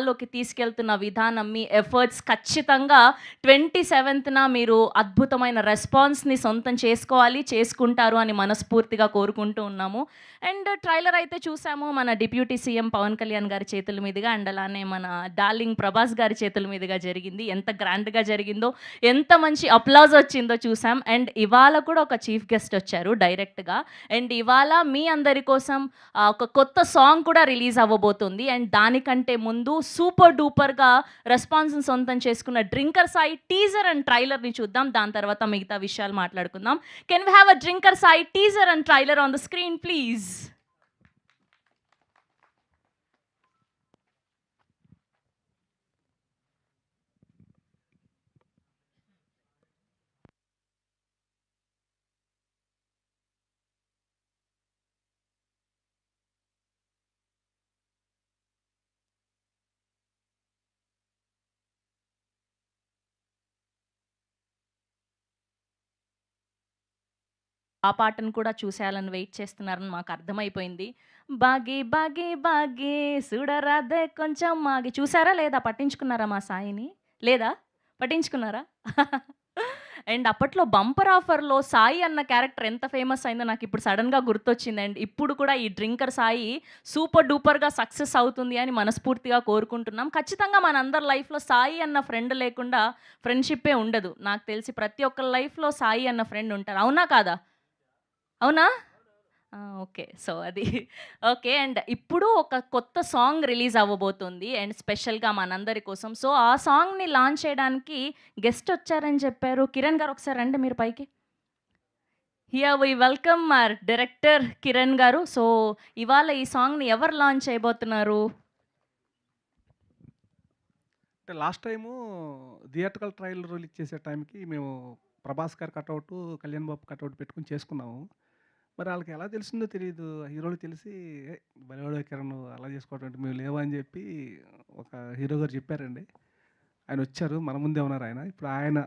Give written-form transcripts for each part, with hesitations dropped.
లోకి తీసుకెళ్తున్న విధానం, మీ ఎఫర్ట్స్ ఖచ్చితంగా 27న మీరు అద్భుతమైన రెస్పాన్స్‌ని సొంతం చేసుకోవాలి, చేసుకుంటారు అని మనస్ఫూర్తిగా కోరుకుంటూ ఉన్నాము. అండ్ ట్రైలర్ అయితే చూసాము మన డిప్యూటీ సీఎం పవన్ కళ్యాణ్ గారి చేతుల మీదుగా అండ్ అలానే మన డార్లింగ్ ప్రభాస్ గారి చేతుల మీదుగా జరిగింది. ఎంత గ్రాండ్‌గా జరిగిందో, ఎంత మంచి అప్లాజ్ వచ్చిందో చూసాం. అండ్ ఇవాళ కూడా ఒక చీఫ్ గెస్ట్ వచ్చారు డైరెక్ట్‌గా. అండ్ ఇవాళ మీ అందరి కోసం ఒక కొత్త సాంగ్ కూడా రిలీజ్ అవ్వబోతుంది. అండ్ దానికంటే ముందు సూపర్ డూపర్‌గా రెస్పాన్స్‌ని సొంతం చేసుకున్న 'డ్రింకర్ సాయి' టీజర్ అండ్ ట్రైలర్‌ని చూద్దాం. దాని తర్వాత మిగతా విషయాలు మాట్లాడుకుందాం. Can we have a 'Drinker Sai' teaser and trailer on the screen please? ఆ పాటను కూడా చూసేయాలని వెయిట్ చేస్తున్నారని మాకు అర్థమైపోయింది. 'బాగి బాగి బాగి సుడరాదే కొంచెం మాగి' చూసారా లేదా? పట్టించుకున్నారా మా సాయిని? లేదా? పట్టించుకున్నారా? అండ్ అప్పట్లో బంపర్ ఆఫర్‌లో సాయి అన్న క్యారెక్టర్ ఎంత ఫేమస్ అయిందో నాకిప్పుడు సడెన్‌గా గుర్తొచ్చింది. అండ్ ఇప్పుడు కూడా ఈ 'డ్రింకర్ సాయి' సూపర్ డూపర్‌గా సక్సెస్ అవుతుంది అని మనస్ఫూర్తిగా కోరుకుంటున్నాం. ఖచ్చితంగా మనందరి లైఫ్‌లో సాయి అన్న ఫ్రెండ్ లేకుండా ఫ్రెండ్‌షిప్పే ఉండదు. నాకు తెలిసి ప్రతి ఒక్కరి లైఫ్‌లో సాయి అన్న ఫ్రెండ్ ఉంటారు. అవునా? కాదా? అవునా? ఓకే. సో, అది ఓకే. అండ్ ఇప్పుడు ఒక కొత్త సాంగ్ రిలీజ్ అవ్వబోతుంది. అండ్ స్పెషల్‌గా మనందరి కోసం. సో, ఆ సాంగ్‌ని లాంచ్ చేయడానికి గెస్ట్ వచ్చారని చెప్పారు. కిరణ్ గారు ఒకసారి రండి మీరు పైకి. Here we welcome our director Kiran గారు. సో, ఇవాళ ఈ సాంగ్‌ని ఎవరు లాంచ్ చేయబోతున్నారు? అంటే last time theatrical trailer release చేసే టైంకి మేము ప్రభాస్ గారి కటౌటు, కళ్యాణ్ బాబు కటౌట్ పెట్టుకొని చేసుకున్నాము. మరి ఆళ్ళకి ఎలా తెలిసిందో తెలీదు. హీరోలకి తెలిసి భలేవాడే కిరణ్ అలా చేసుకోవటం ఏంటి మేము లేవా అని చెప్పి ఒక హీరో గారు చెప్పారండి. ఆయనొచ్చారు. మన ముందే ఉన్నారాయన. ఇప్పుడు ఆయన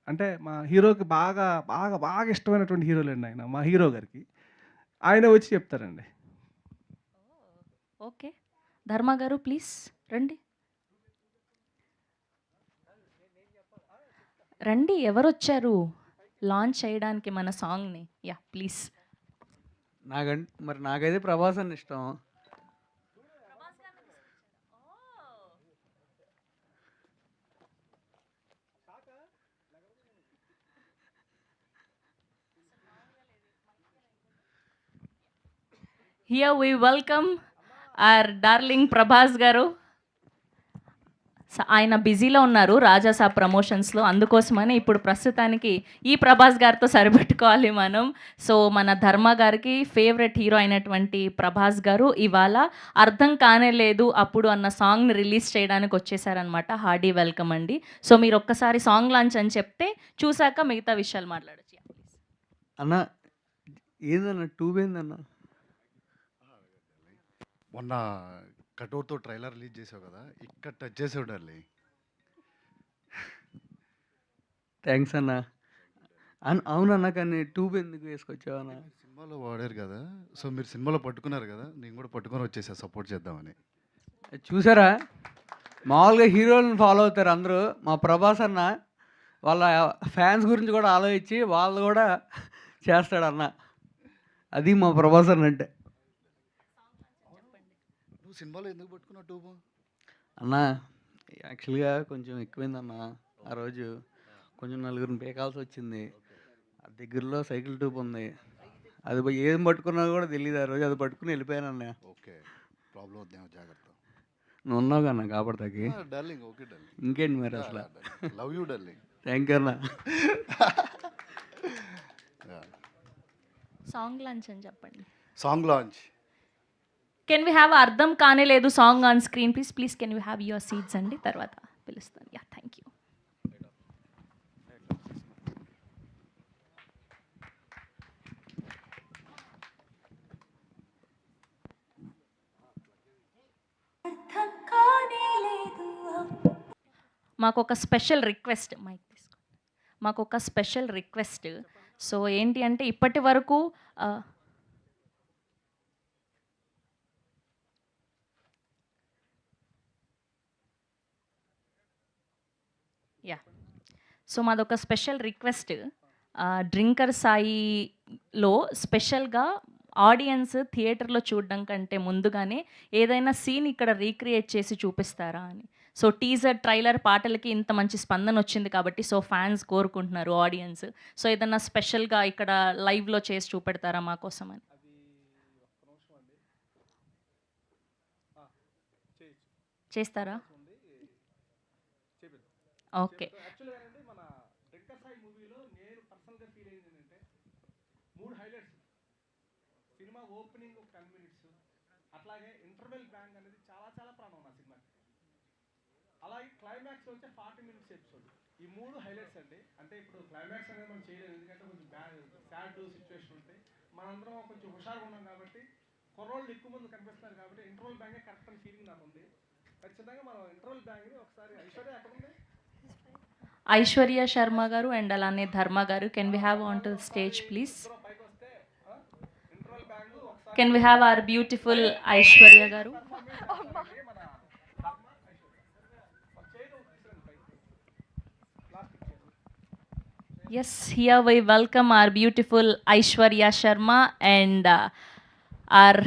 అంటే మా హీరోకి బాగా, బాగా, బాగా ఇష్టమైనటువంటి హీరోలండి ఆయన. మా హీరో గారికి. ఆయనే వచ్చి చెప్తారండి. ఓకే. ధర్మ గారు ప్లీజ్ రండి. రండి ఎవరొచ్చారు లాంచ్ చేయడానికి మన సాంగ్‌ని? యాహ్! ప్లీజ్. మరి నాకైతే ప్రభాస్ అన్న ఇష్టం. Here we welcome our darling Prabhas గారు. ఆయన బిజీలో ఉన్నారు రాజాసాబ్ ప్రమోషన్స్‌లో. అందుకోసమని ఇప్పుడు ప్రస్తుతానికి ఈ ప్రభాస్ గారితో సరిపెట్టుకోవాలి మనం. సో, మన ధర్మ గారికి ఫేవరెట్ హీరో అయినటువంటి ప్రభాస్ గారు ఇవాళ 'అర్థం కానే లేదు అప్పుడు' అన్న సాంగ్‌ని రిలీజ్ చేయడానికి వచ్చేసారనమాట. హార్డీ వెల్కమ్ అండి. సో, మీరు ఒక్కసారి సాంగ్ లాంచ్ అని చెప్తే చూసాక మిగతా విషయాలు మాట్లాడొచ్చు. యాహ్! ప్లీజ్. అన్న ఏందన్న ట్యూబ్ ఏందన్న? మొన్న కటౌట్‌తో ట్రైలర్ రిలీజ్ చేసావు కదా! ఇక్కడ టచ్ చేసావు డార్లింగ్. థ్యాంక్స్ అన్న. అవునన్న కానీ ట్యూబ్ ఎందుకు వేసుకొచ్చావన్న? మీరు సినిమాలో వాడారు కదా! సో, మీరు సినిమాలో పట్టుకున్నారు కదా! నేను కూడా పట్టుకొని వచ్చేసా సపోర్ట్ చేద్దామని. చూసారా? మామూలుగా హీరోలను ఫాలో అవుతారు అందరూ. మా ప్రభాస్ అన్న వాళ్ళ ఫ్యాన్స్ గురించి కూడా ఆలోచించి వాళ్ళు కూడా చేస్తాడన్న. అది మా ప్రభాస్ అన్న అంటే. నువ్వు సినిమాలో ఎందుకు పట్టుకున్నావు ట్యూబు? అన్న యాక్చువల్‌గా కొంచెం ఎక్కువైందన్న. ఆ రోజు కొంచెం నలుగురిని పీకాల్సి వచ్చింది. ఆ దగ్గరలో సైకిల్ ట్యూబ్ ఉంది. అది ఏం పట్టుకున్నానో కూడా తెలీదు ఆ రోజు. అది పట్టుకొని వెళ్ళిపోయానన్న. ఓకే. ప్రాబ్లమ్ వద్దేమో జాగ్రత్త. నువ్వు ఉన్నావు కన్నా కాపాడతాకి. Darling okay darling. ఇంకేంటి మరి అసలు. Love you darling. Thank you అన్న. సాంగ్ లాంచ్ అని చెప్పండి. Song launch. Can we have అర్థం కానే లేదు song on screen please? Please can we have your seats అండి. తర్వాత పిలుస్తాను. యాహ్! Thank you. మాకొక స్పెషల్ రిక్వెస్ట్ మైక్ తీసుకో. మాకొక స్పెషల్ రిక్వెస్ట్. సో, ఏంటి అంటే ఇప్పటి వరకు యా. సో మాదొక స్పెషల్ రిక్వెస్ట్. డ్రింకర్ సాయిలో స్పెషల్‌గా ఆడియన్స్ థియేటర్‌లో చూడడం కంటే ముందుగానే ఏదైనా సీన్ ఇక్కడ రీక్రియేట్ చేసి చూపిస్తారా అని. సో టీజర్, ట్రైలర్ పాటలకి ఇంత మంచి స్పందన వచ్చింది కాబట్టి సో ఫ్యాన్స్ కోరుకుంటున్నారు ఆడియన్స్. సో ఏదన్నా స్పెషల్‌గా ఇక్కడ లైవ్‌లో చేసి చూపెడతారా మా కోసం అని. చేస్తారా? ఓకే. యాక్చువల్‌గా అండి మన డ్రింకర్ సాయి మూవీలో నేను పర్సనల్‌గా ఫీల్ అయింది ఏంటంటే 3 హైలైట్స్. సినిమా ఓపెనింగ్ ఒక 10 మినిట్స్, అట్లాగే ఇంటర్వెల్ బ్యాంగ్ అనేది చాలా చాలా ప్రాణం నా సినిమాకి. అలాగే క్లైమాక్స్ వచ్చే 40 మినిట్స్ ఎపిసోడ్. ఈ 3 హైలైట్స్ అండి. అంటే ఇప్పుడు క్లైమాక్స్ అనేది మనం చేయలేము, ఎందుకంటే కొంచెం సాడ్ సిచ్యువేషన్ ఉంటాయి. మనందరం కొంచెం హుషారుగా ఉన్నాం కాబట్టి, కుర్రోళ్ళు ఎక్కువ మంది కనిపిస్తున్నారు కాబట్టి ఇంటర్వెల్ బ్యాంగే కరెక్ట్ అని ఫీలింగ్ నాకు ఉంది. ఖచ్చితంగా మనం ఇంటర్వెల్ బ్యాంగ్ని ఒకసారి ఐశ్వర్య ఎక్కడ ఉంది? ఐశ్వర్య శర్మ గారు అండ్ అలానే ధర్మ గారు, can we have on to the stage please? పైకి వస్తే ఇంటర్వెల్ బ్యాంగ్ ఒకసారి can we have our beautiful Aishwarya గారు? Yes, here we welcome our beautiful Aishwarya Sharma and our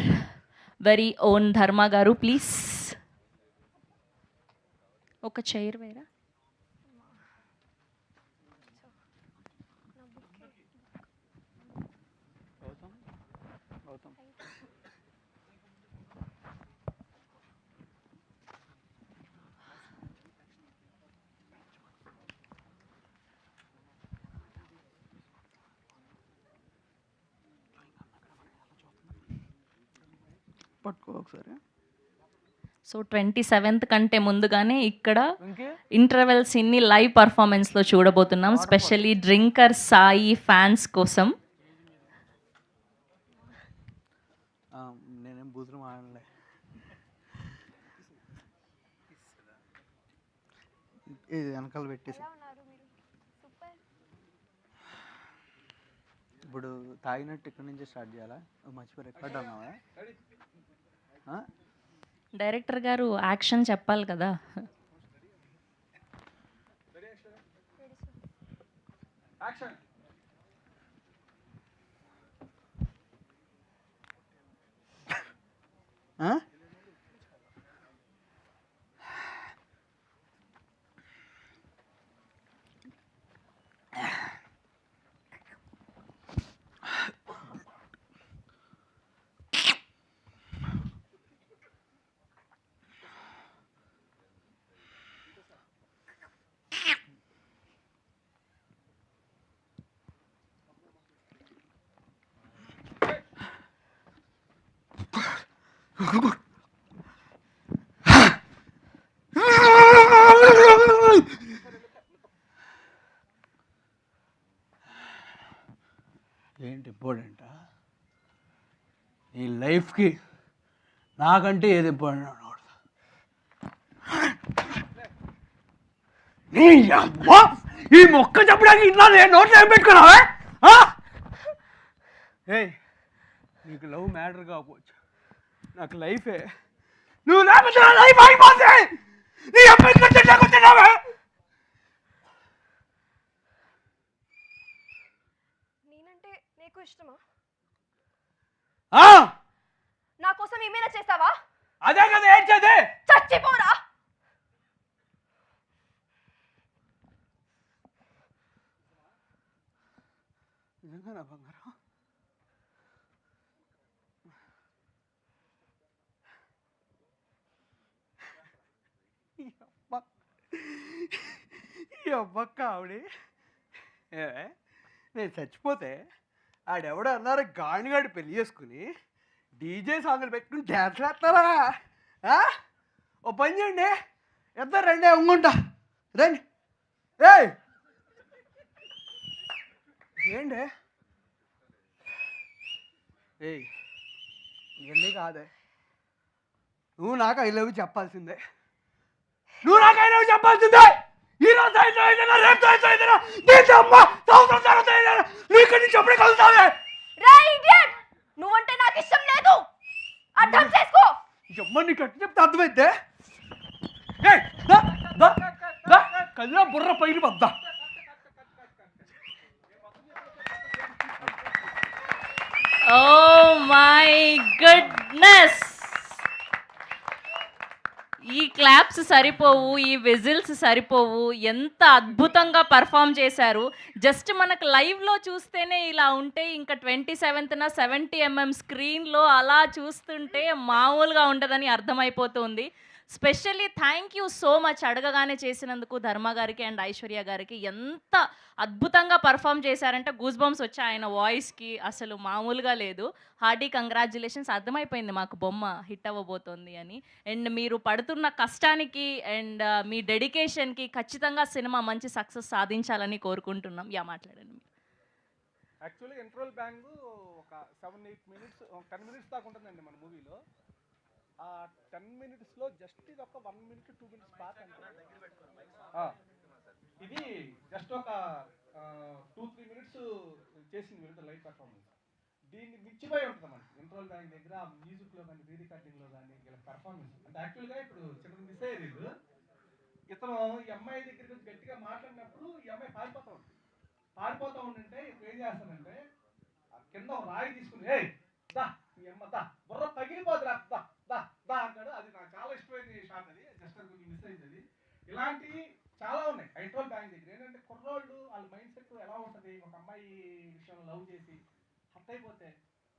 very own Dharma Garu, please. ఒక chair వేరా? పట్టుకో ఒకసారి. So 27th కంటే ముందుగానే ఇక్కడ ఇంటర్వెల్ సీన్ని లైవ్ పర్ఫార్మెన్స్లో చూడబోతున్నాం, స్పెషల్లీ డ్రింకర్ సాయి ఫ్యాన్స్ కోసం. నేనేం బూతులు మాడలే. ఇది వెనకాల పెట్టేసి ఇప్పుడు తాగినట్టు ఇక్కడి నుంచి స్టార్ట్ చేయాలా? మర్చిపోయి రికార్డ్ అన్నావా? డైరెక్టర్ గారు యాక్షన్ చెప్పాలి కదా. యాక్షన్. ఏంటి ఇంపార్టెంటా? ఈ లైఫ్కి నాకంటే ఏది ఇంపార్టెంట్ అన్నమాట. ఈ మొక్క చెప్పడానికి ఇట్లా నోట్లో ఏం పెట్టుకున్నావా? ఏయ్, నీకు లవ్ మ్యాటర్ కాకపోవచ్చు, నాకు లైఫే. నువ్వు లేకపోతే నా లైఫ్ అయిపోతే నీ అబ్బాయి కూర్చున్నావా? నేనంటే నీకు ఇష్టమా? ఆ, నా కోసం ఏమైనా చేస్తావా? అదే కదా ఏడ్చేది. చచ్చిపోరా. నిజంగా నా బంగారం. ఈ అబ్బక్క ఆవిడే నేను చచ్చిపోతే ఆడెవడో అన్నారు గాడిగాడి పెళ్లి చేసుకుని డీజే సాంగ్లు పెట్టుకుని డ్యాన్స్లు వేస్తారా? ఓ పని చేయండి, ఇద్దరు రండి, ఉంగుంటా రండి. ఏయ్ ఏంటి? ఏయ్ ఇవన్నీ కాదే, నువ్వు నాకు ఐ లవ్ చెప్పాల్సిందే. నువ్వు నాకు ఐ లవ్ చెప్పాల్సిందే. ఈరోజు అయితే ఏదైనా, రేపు అయితే ఏదైనా, నీకు అమ్మ సంవత్సరం తర్వాత ఏదైనా నీకు నుంచి అప్పుడే కలుగుతావే. నువ్వంటే నాకు ఇష్టం లేదు, అర్థం చేసుకో. అమ్మ నీకు అట్టు చెప్తే అర్థమైతే అదే బుర్ర పైన వద్దా. Oh my goodness! ఈ క్లాప్స్ సరిపోవు, ఈ విజిల్స్ సరిపోవు. ఎంత అద్భుతంగా పర్ఫామ్ చేశారు. జస్ట్ మనకు లైవ్లో చూస్తేనే ఇలా ఉంటే ఇంకా 27న 70mm స్క్రీన్లో అలా చూస్తుంటే మామూలుగా ఉండదని అర్థమైపోతుంది. Specially thank you so much అడగగానే చేసినందుకు ధర్మ గారికి అండ్ ఐశ్వర్య గారికి. ఎంత అద్భుతంగా పర్ఫామ్ చేశారంటే గూస్ బంప్స్ వచ్చాయి ఆయన వాయిస్కి, అసలు మామూలుగా లేదు. Hearty congratulations. అర్థమైపోయింది మాకు బొమ్మ హిట్ అవ్వబోతోంది అని. అండ్ మీరు పడుతున్న కష్టానికి అండ్ మీ డెడికేషన్కి ఖచ్చితంగా సినిమా మంచి సక్సెస్ సాధించాలని కోరుకుంటున్నాం. మాట్లాడండి. యాక్చువల్లీ ఇంటర్వల్ బ్యాంగ్ ఒక 7-8 మినిట్స్ 10 మినిట్స్ దాకా ఉంటుందండి మన మూవీలో. ఆ 10 మినిట్స్లో జస్ట్ ఇది ఒక 1 మినిట్ 2 మినిట్స్ పాట అంటే ఇది జస్ట్ ఒక 2-3 మినిట్స్ చేసింది వివిధ లైవ్ పర్ఫార్మెన్స్. దీన్ని మించిపోయి ఉంటుంది మనకి ఇంటర్వల్ బ్యాంక్ దగ్గర మ్యూజిక్లో కానీ రీ రికార్డింగ్లో కానీ ఇలా పర్ఫార్మెన్స్. అంటే యాక్చువల్గా ఇప్పుడు చిన్న మిస్ అయ్యేది ఇతను ఈ అమ్మాయి దగ్గర నుంచి గట్టిగా మాట్లాడినప్పుడు ఈ అమ్మాయి పారిపోతూ ఉంటుంటే ఇప్పుడు ఏం చేస్తానంటే కింద ఒక రాయి తీసుకుని ఏ దా ఈ అమ్మ దా బుర్ర పగిలిపోతురా దా దా దా అంటాడు. అది నాకు చాలా ఇష్టమైన షాట్. అది జస్ట్ అది కొంచెం మిస్ అయింది. అది ఇలాంటివి చాలా ఉన్నాయి ఇంటర్వల్ బ్యాంక్ దగ్గర. ఏంటంటే కుర్రోళ్ళు వాళ్ళ మైండ్ సెట్ ఎలా ఉంటుంది, ఒక అమ్మాయి విషయంలో లవ్ చేసి హట్ అయిపోతే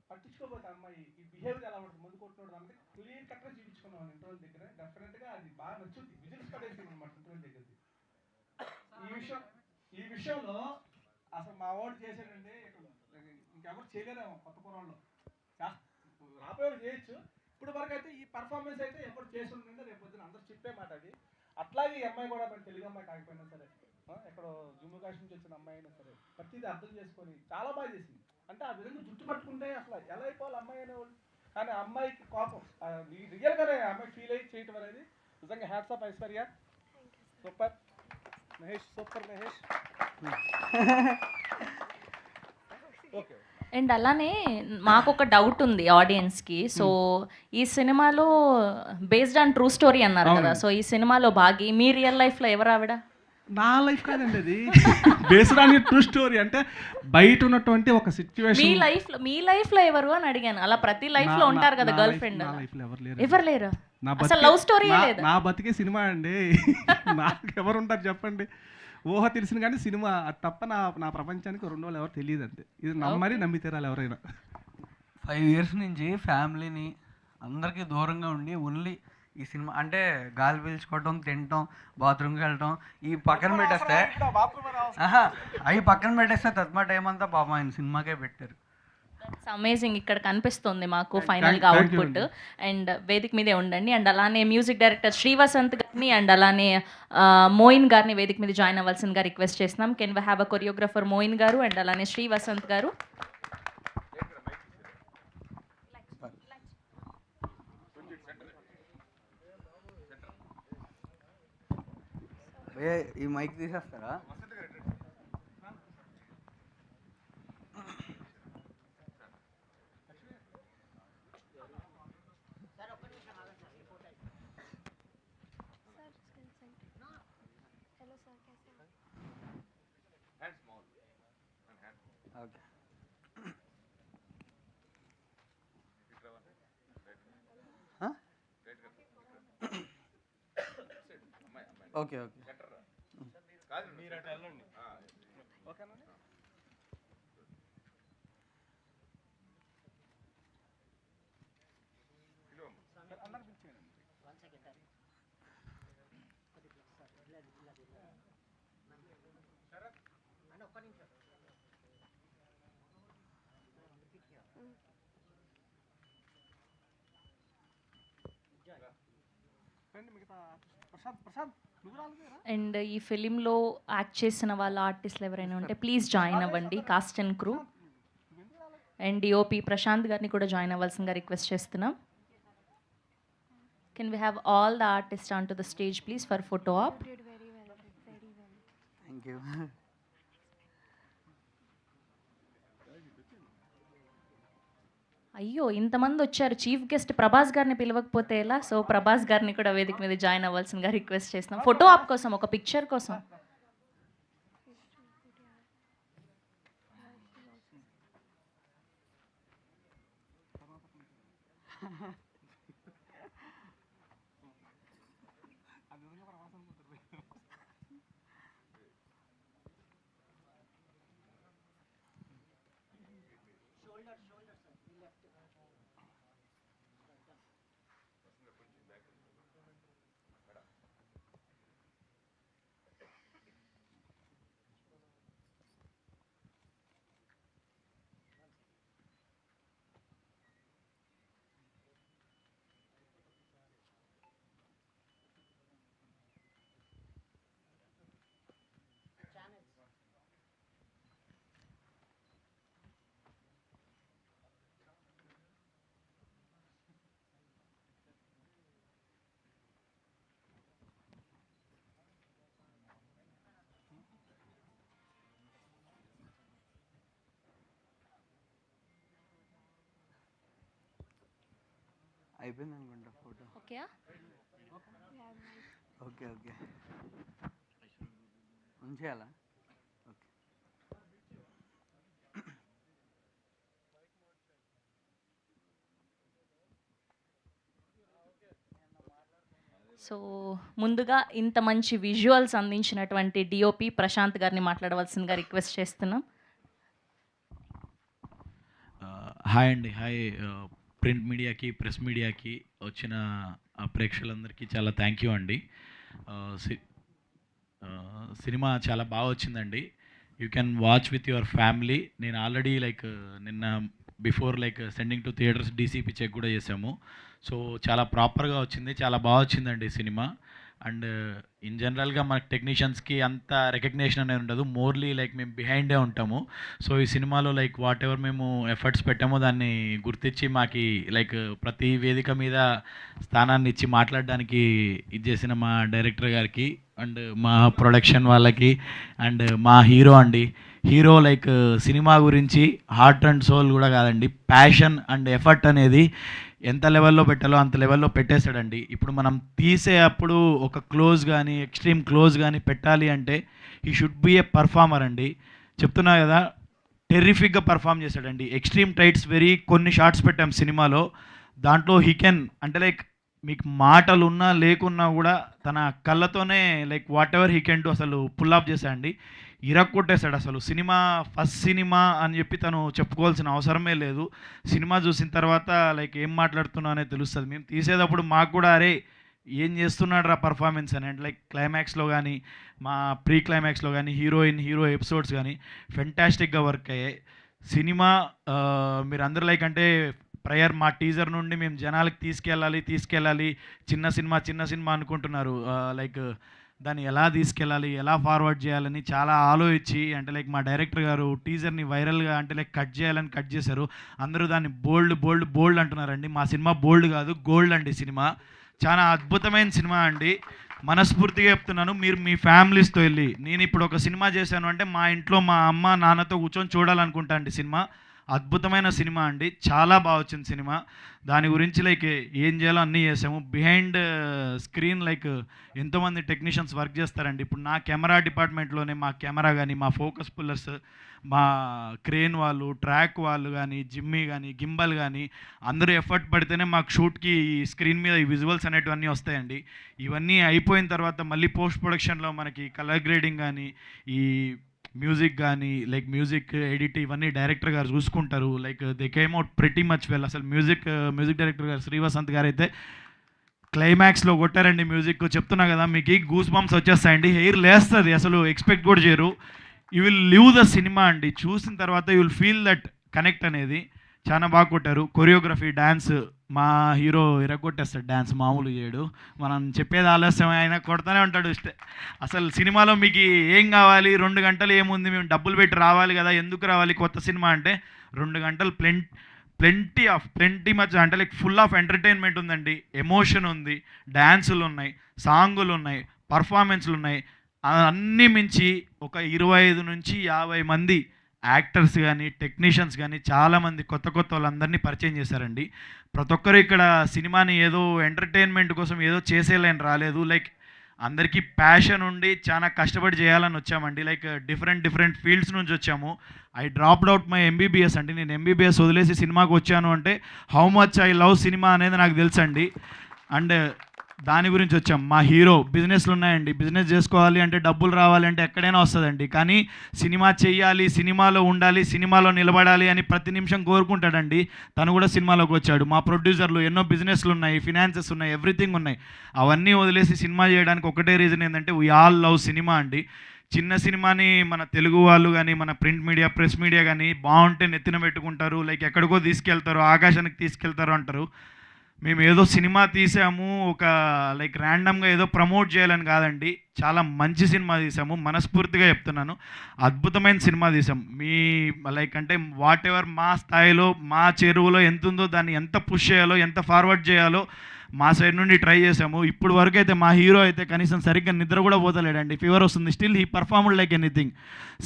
పట్టించుకోకపోతే అమ్మాయి ఈ బిహేవియర్ ఎలా ఉంటుంది, ముందు కొట్టినోడు అంటే క్లియర్ కట్గా చూపించుకున్నాం ఇంటర్వల్ దగ్గర. డెఫినెట్గా అది బాగా నచ్చుద్ది. విజిల్స్ పడేసి అనమాట ఇంటర్వల్ దగ్గరది. ఈ విషయంలో అసలు మా వాడు చేసాడండి, ఇంకెవరు చేయలేరేమో కొత్త కుర్రోళ్ళు. రాబోయే చేయొచ్చు. ఇప్పుడు వరకు అయితే ఈ పర్ఫార్మెన్స్ అయితే ఎప్పుడు చేసి ఉంటుందో రేపు పొద్దున అందరూ చెప్పే మాట అది. అట్లాగే ఈ అమ్మాయి కూడా మన తెలుగు అమ్మాయి కాకపోయినా సరే, ఎక్కడో జమ్మూ కాశ్మీర్ నుంచి వచ్చిన అమ్మాయి అయినా సరే ప్రతిదీ అర్థం చేసుకొని చాలా బాగా చేసింది. అంటే ఆ విధంగా జుట్టు పట్టుకుంటే అసలు ఎలా అయిపోవాలి అమ్మాయి అనేవాళ్ళు. కానీ అమ్మాయికి కోపం రియల్గానే అమ్మాయి ఫీల్ అయ్యి చేయటం అనేది నిజంగా hats off Aishwarya. Super Mahesh, super Mahesh. Okay. And అలానే మాకు ఒక డౌట్ ఉంది ఆడియన్స్కి. సో ఈ సినిమాలో బేస్డ్ ఆన్ ట్రూ స్టోరీ అన్నారు కదా. సో ఈ సినిమాలో భాగి మీ రియల్ లైఫ్లో ఎవరు ఆవిడ? నా లైఫ్ కాదండి అది. బేస్డ్ ఆన్ ట్రూ స్టోరీ అంటే బయట ఉన్నటువంటి ఒక సిచ్యువేషన్. మీ లైఫ్లో ఎవరు అని అడిగాను. అలా ప్రతి లైఫ్లో ఉంటారు కదా గర్ల్ ఫ్రెండ్. ఎవరు లేరు అసలు? లవ్ స్టోరీ లేదు. నా బతికే సినిమా అండి. నాకు ఎవరు ఉంటారు చెప్పండి? ఊహ తెలిసిన కానీ సినిమా అది తప్ప నా ప్రపంచానికి రెండు వాళ్ళు ఎవరు తెలియదు అంతే. ఇది నమ్మని నమ్మి తీరాలి ఎవరైనా. 5 years నుంచి ఫ్యామిలీని అందరికీ దూరంగా ఉండి ఓన్లీ ఈ సినిమా అంటే గాలి పీల్చుకోవటం, తినటం, బాత్రూమ్కి వెళ్ళటం ఈ పక్కన పెట్టేస్తే అవి పక్కన పెట్టేస్తే తత్మా టైం అంతా పాపం ఆయన సినిమాకే పెట్టారు. అమేజింగ్. ఇక్కడ కనిపిస్తుంది మాకు ఫైనల్గా అవుట్పుట్. అండ్ వేదిక మీదే ఉండండి. అండ్ అలానే మ్యూజిక్ డైరెక్టర్ శ్రీవసంత్ గారిని అండ్ అలానే మోయిన్ గారిని వేదిక మీద జాయిన్ అవ్వాల్సిందిగా రిక్వెస్ట్ చేస్తున్నాం. Can we have a choreographer Moin గారు అండ్ అలానే శ్రీవసంత్ గారు. ఈ మైక్ తీసేస్తారా? Okay okay. అండ్ ఈ ఫిలింలో యాక్ట్ చేసిన వాళ్ళ ఆర్టిస్టులు ఎవరైనా ఉంటే ప్లీజ్ జాయిన్ అవ్వండి, cast and crew. And DOP Prashanth గారిని కూడా జాయిన్ అవ్వాల్సిందిగా రిక్వెస్ట్ చేస్తున్నాం. Can we have all the artist on to the stage please for photo op. Thank you. అయ్యో ఇంతమంది వచ్చారు, చీఫ్ గెస్ట్ ప్రభాస్ గారిని పిలవకపోతే ఎలా? సో ప్రభాస్ గారిని కూడా వేదిక మీద జాయిన్ అవ్వాల్సిందిగా రిక్వెస్ట్ చేస్తున్నాం. ఫోటో ఆప్ కోసం, ఒక పిక్చర్ కోసం. అయిపోయింది అనుకుంటా ఫోటో. ఓకే ఓకే ఓకే ఉంచేయాలా? ఓకే. సో ముందుగా ఇంత మంచి విజువల్స్ అందించినటువంటి డిఓపి ప్రశాంత్ గారిని మాట్లాడవలసిందిగా రిక్వెస్ట్ చేస్తున్నాం. హాయ్ అండి. హాయ్ ప్రింట్ మీడియాకి, ప్రెస్ మీడియాకి వచ్చిన ప్రేక్షకులందరికీ చాలా థ్యాంక్ యూ అండి. సినిమా చాలా బాగా వచ్చిందండి. You can watch with your family. నేను ఆల్రెడీ నిన్న before sending to theatres DCP check కూడా చేసాము. సో చాలా ప్రాపర్గా వచ్చింది, చాలా బాగా వచ్చిందండి సినిమా. అండ్ ఇన్ జనరల్గా మనకు టెక్నీషియన్స్కి అంత రికగ్నేషన్ అనేది ఉండదు, మోర్లీ మేము బిహైండే ఉంటాము. సో ఈ సినిమాలో వాట్ ఎవర్ మేము ఎఫర్ట్స్ పెట్టామో దాన్ని గుర్తించి మాకు ప్రతి వేదిక మీద స్థానాన్ని ఇచ్చి మాట్లాడడానికి ఇది చేసిన మా డైరెక్టర్ గారికి అండ్ మా ప్రొడక్షన్ వాళ్ళకి అండ్ మా హీరో అండి. హీరో సినిమా గురించి హార్ట్ అండ్ సోల్ కూడా కాదండి, ప్యాషన్ అండ్ ఎఫర్ట్ అనేది ఎంత లెవెల్లో పెట్టాలో అంత లెవెల్లో పెట్టేశాడండి. ఇప్పుడు మనం తీసేటప్పుడు ఒక క్లోజ్ కానీ ఎక్స్ట్రీమ్ క్లోజ్ కానీ పెట్టాలి అంటే he should be a performer అండి. చెప్తున్నా కదా, టెర్రిఫిక్గా పర్ఫామ్ చేశాడండి. ఎక్స్ట్రీమ్ టైట్స్ వెరీ కొన్ని షార్ట్స్ పెట్టాం సినిమాలో, దాంట్లో హీ కెన్ అంటే మీకు మాటలు ఉన్నా లేకున్నా కూడా తన కళ్ళతోనే what ever he can do అసలు పుల్ ఆఫ్ చేశాడండి. ఇరక్కొట్టేశాడు అసలు. సినిమా ఫస్ట్ సినిమా అని చెప్పి తను చెప్పుకోవాల్సిన అవసరమే లేదు. సినిమా చూసిన తర్వాత ఏం మాట్లాడుతున్నా అనేది తెలుస్తుంది. మేము తీసేటప్పుడు మాకు కూడా అరే ఏం చేస్తున్నాడు రా పర్ఫార్మెన్స్ అని, అంటే క్లైమాక్స్లో కానీ మా ప్రీ క్లైమాక్స్లో కానీ హీరోయిన్ హీరో ఎపిసోడ్స్ కానీ ఫెంటాస్టిక్గా వర్క్ అయ్యాయి. సినిమా మీరు అందరూ అంటే ప్రయర్ మా టీజర్ నుండి మేము జనాలకి తీసుకెళ్ళాలి చిన్న సినిమా అనుకుంటున్నారు. దాన్ని ఎలా తీసుకెళ్ళాలి, ఎలా ఫార్వర్డ్ చేయాలని చాలా ఆలోచించి అంటే మా డైరెక్టర్ గారు టీజర్ని వైరల్గా అంటే కట్ చేయాలని కట్ చేశారు. అందరూ దాన్ని బోల్డ్ అంటున్నారండి. మా సినిమా బోల్డ్ కాదు, గోల్డ్ అండి. సినిమా చాలా అద్భుతమైన సినిమా అండి. మనస్ఫూర్తిగా చెప్తున్నాను, మీరు మీ ఫ్యామిలీస్తో వెళ్ళి, నేను ఇప్పుడు ఒక సినిమా చేశాను అంటే మా ఇంట్లో మా అమ్మ నాన్నతో కూర్చొని చూడాలనుకుంటా అండి. సినిమా అద్భుతమైన సినిమా అండి, చాలా బాగా వచ్చింది సినిమా. దాని గురించి ఏం చేయాలో అన్నీ చేసాము. బిహైండ్ స్క్రీన్ ఎంతోమంది టెక్నీషియన్స్ వర్క్ చేస్తారండి. ఇప్పుడు నా కెమెరా డిపార్ట్మెంట్లోనే మా కెమెరా కానీ, మా ఫోకస్ పుల్లర్స్, మా క్రేన్ వాళ్ళు, ట్రాక్ వాళ్ళు కానీ, జిమ్మీ కానీ, గింబల్ కానీ అందరూ ఎఫర్ట్ పడితేనే మాకు షూట్కి ఈ స్క్రీన్ మీద ఈ విజువల్స్ అనేటివన్నీ వస్తాయండి. ఇవన్నీ అయిపోయిన తర్వాత మళ్ళీ పోస్ట్ ప్రొడక్షన్లో మనకి కలర్ గ్రేడింగ్ కానీ, ఈ మ్యూజిక్ కానీ మ్యూజిక్ ఎడిట్ ఇవన్నీ డైరెక్టర్ గారు చూసుకుంటారు. They came out pretty much well. అసలు మ్యూజిక్ డైరెక్టర్ గారు శ్రీవసంత్ గారు అయితే క్లైమాక్స్లో కొట్టారండి మ్యూజిక్. చెప్తున్నా కదా, మీకు గూస్ బంప్స్ వచ్చేస్తాయండి, హెయిర్ లేస్తుంది, అసలు ఎక్స్పెక్ట్ కూడా చేయరు. You will live the cinema అండి. చూసిన తర్వాత you will feel that connect అనేది. చాలా బాగా కొట్టారు. కొరియోగ్రఫీ, డ్యాన్స్ మా హీరో ఇరగొట్టేస్తాడు, డ్యాన్స్ మామూలు చేయడు. మనం చెప్పేది ఆలస్యం, ఆయన కొడతానే ఉంటాడు. అసలు సినిమాలో మీకు ఏం కావాలి, 2 గంటలు ఏముంది, మేము డబ్బులు పెట్టి రావాలి కదా, ఎందుకు రావాలి కొత్త సినిమా అంటే 2 గంటలు ప్లెంటీ మచ్ అంటే ఫుల్ ఆఫ్ ఎంటర్టైన్మెంట్ ఉందండి, ఎమోషన్ ఉంది, డ్యాన్సులు ఉన్నాయి, సాంగులు ఉన్నాయి, పర్ఫార్మెన్స్లు ఉన్నాయి. అన్నీ మించి ఒక 25 నుంచి 50 మంది యాక్టర్స్ కానీ టెక్నీషియన్స్ కానీ చాలామంది కొత్త వాళ్ళందరినీ పరిచయం చేశారండి. ప్రతి ఒక్కరు ఇక్కడ సినిమాని ఏదో ఎంటర్టైన్మెంట్ కోసం ఏదో చేసేయాలని రాలేదు. అందరికీ ప్యాషన్ ఉండి చాలా కష్టపడి చేయాలని వచ్చామండి. లైక్ డిఫరెంట్ ఫీల్డ్స్ నుంచి వచ్చాము. I dropped out my MBBS అండి. నేను ఎంబీబీఎస్ వదిలేసి సినిమాకి వచ్చాను అంటే how much I love cinema అనేది నాకు తెలుసండి. అండ్ దాని గురించి వచ్చాం. మా హీరో బిజినెస్లు ఉన్నాయండి. బిజినెస్ చేసుకోవాలి అంటే డబ్బులు రావాలి అంటే ఎక్కడైనా వస్తుందండి. కానీ సినిమా చేయాలి, సినిమాలో ఉండాలి, సినిమాలో నిలబడాలి అని ప్రతి నిమిషం కోరుకుంటాడండి. తను కూడా సినిమాలోకి వచ్చాడు. మా ప్రొడ్యూసర్లు ఎన్నో బిజినెస్లు ఉన్నాయి, ఫినాన్సెస్ ఉన్నాయి, ఎవ్రీథింగ్ ఉన్నాయి. అవన్నీ వదిలేసి సినిమా చేయడానికి ఒకటే రీజన్ ఏంటంటే వీ ఆల్ లవ్ సినిమా అండి. చిన్న సినిమాని మన తెలుగు వాళ్ళు కానీ మన ప్రింట్ మీడియా, ప్రెస్ మీడియా కానీ బాగుంటే నెత్తిన పెట్టుకుంటారు, లైక్ ఎక్కడికో తీసుకెళ్తారు, ఆకాశానికి తీసుకెళ్తారు అంటారు. మేము ఏదో సినిమా తీసాము ఒక లైక్ ర్యాండమ్గా ఏదో ప్రమోట్ చేయాలని కాదండి. చాలా మంచి సినిమా తీసాము, మనస్ఫూర్తిగా చెప్తున్నాను. అద్భుతమైన సినిమా తీసాం. మీ లైక్ అంటే వాట్ ఎవర్ మా స్థాయిలో మా చెరువులో ఎంత ఉందో దాన్ని ఎంత పుష్ చేయాలో, ఎంత ఫార్వర్డ్ చేయాలో మా సైడ్ నుండి ట్రై చేసాము. ఇప్పుడు వరకు అయితే మా హీరో అయితే కనీసం సరిగ్గా నిద్ర కూడా పోతలేడండి. ఫీవర్ వస్తుంది, still he performed like anything.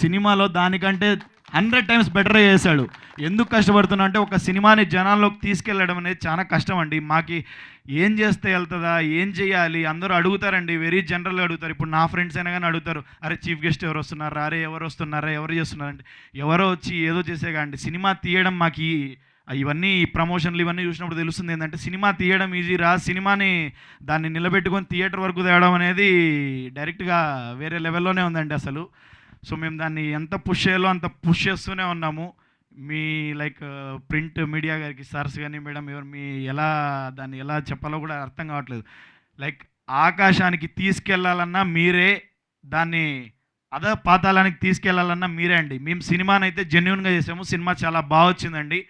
సినిమాలో దానికంటే 100 times బెటర్ చేశాడు. ఎందుకు కష్టపడుతున్నా అంటే ఒక సినిమాని జనాల్లోకి తీసుకెళ్ళడం అనేది చాలా కష్టం అండి. మాకి ఏం చేస్తే వెళ్తుందా, ఏం చేయాలి అందరూ అడుగుతారండి. వెరీ జనరల్గా అడుగుతారు. ఇప్పుడు నా ఫ్రెండ్స్ అయినా కానీ అడుగుతారు, అరే చీఫ్ గెస్ట్ ఎవరు వస్తున్నారా, అరే ఎవరు వస్తున్నారా, ఎవరు చేస్తున్నారంటే ఎవరో వచ్చి ఏదో చేసేగాండి. సినిమా తీయడం మాకు ఇవన్నీ ప్రమోషన్లు ఇవన్నీ చూసినప్పుడు తెలుస్తుంది ఏంటంటే సినిమా తీయడం ఈజీ రా, సినిమాని దాన్ని నిలబెట్టుకొని థియేటర్ వరకు తేవడం అనేది డైరెక్ట్గా వేరే లెవెల్లోనే ఉందండి అసలు. సో మేము దాన్ని ఎంత పుష్ చేయాలో అంత పుష్ చేస్తూనే ఉన్నాము. మీ లైక్ ప్రింట్ మీడియా గారికి సార్స్ కానీ మేడం ఎవరు మీ దాన్ని ఎలా చెప్పాలో కూడా అర్థం కావట్లేదు. లైక్ ఆకాశానికి తీసుకెళ్లాలన్నా మీరే, దాన్ని పాతాళానికి తీసుకెళ్లాలన్నా మీరే అండి. మేము సినిమాని అయితే జెన్యున్గా చేసాము. సినిమా చాలా బాగా వచ్చిందండి.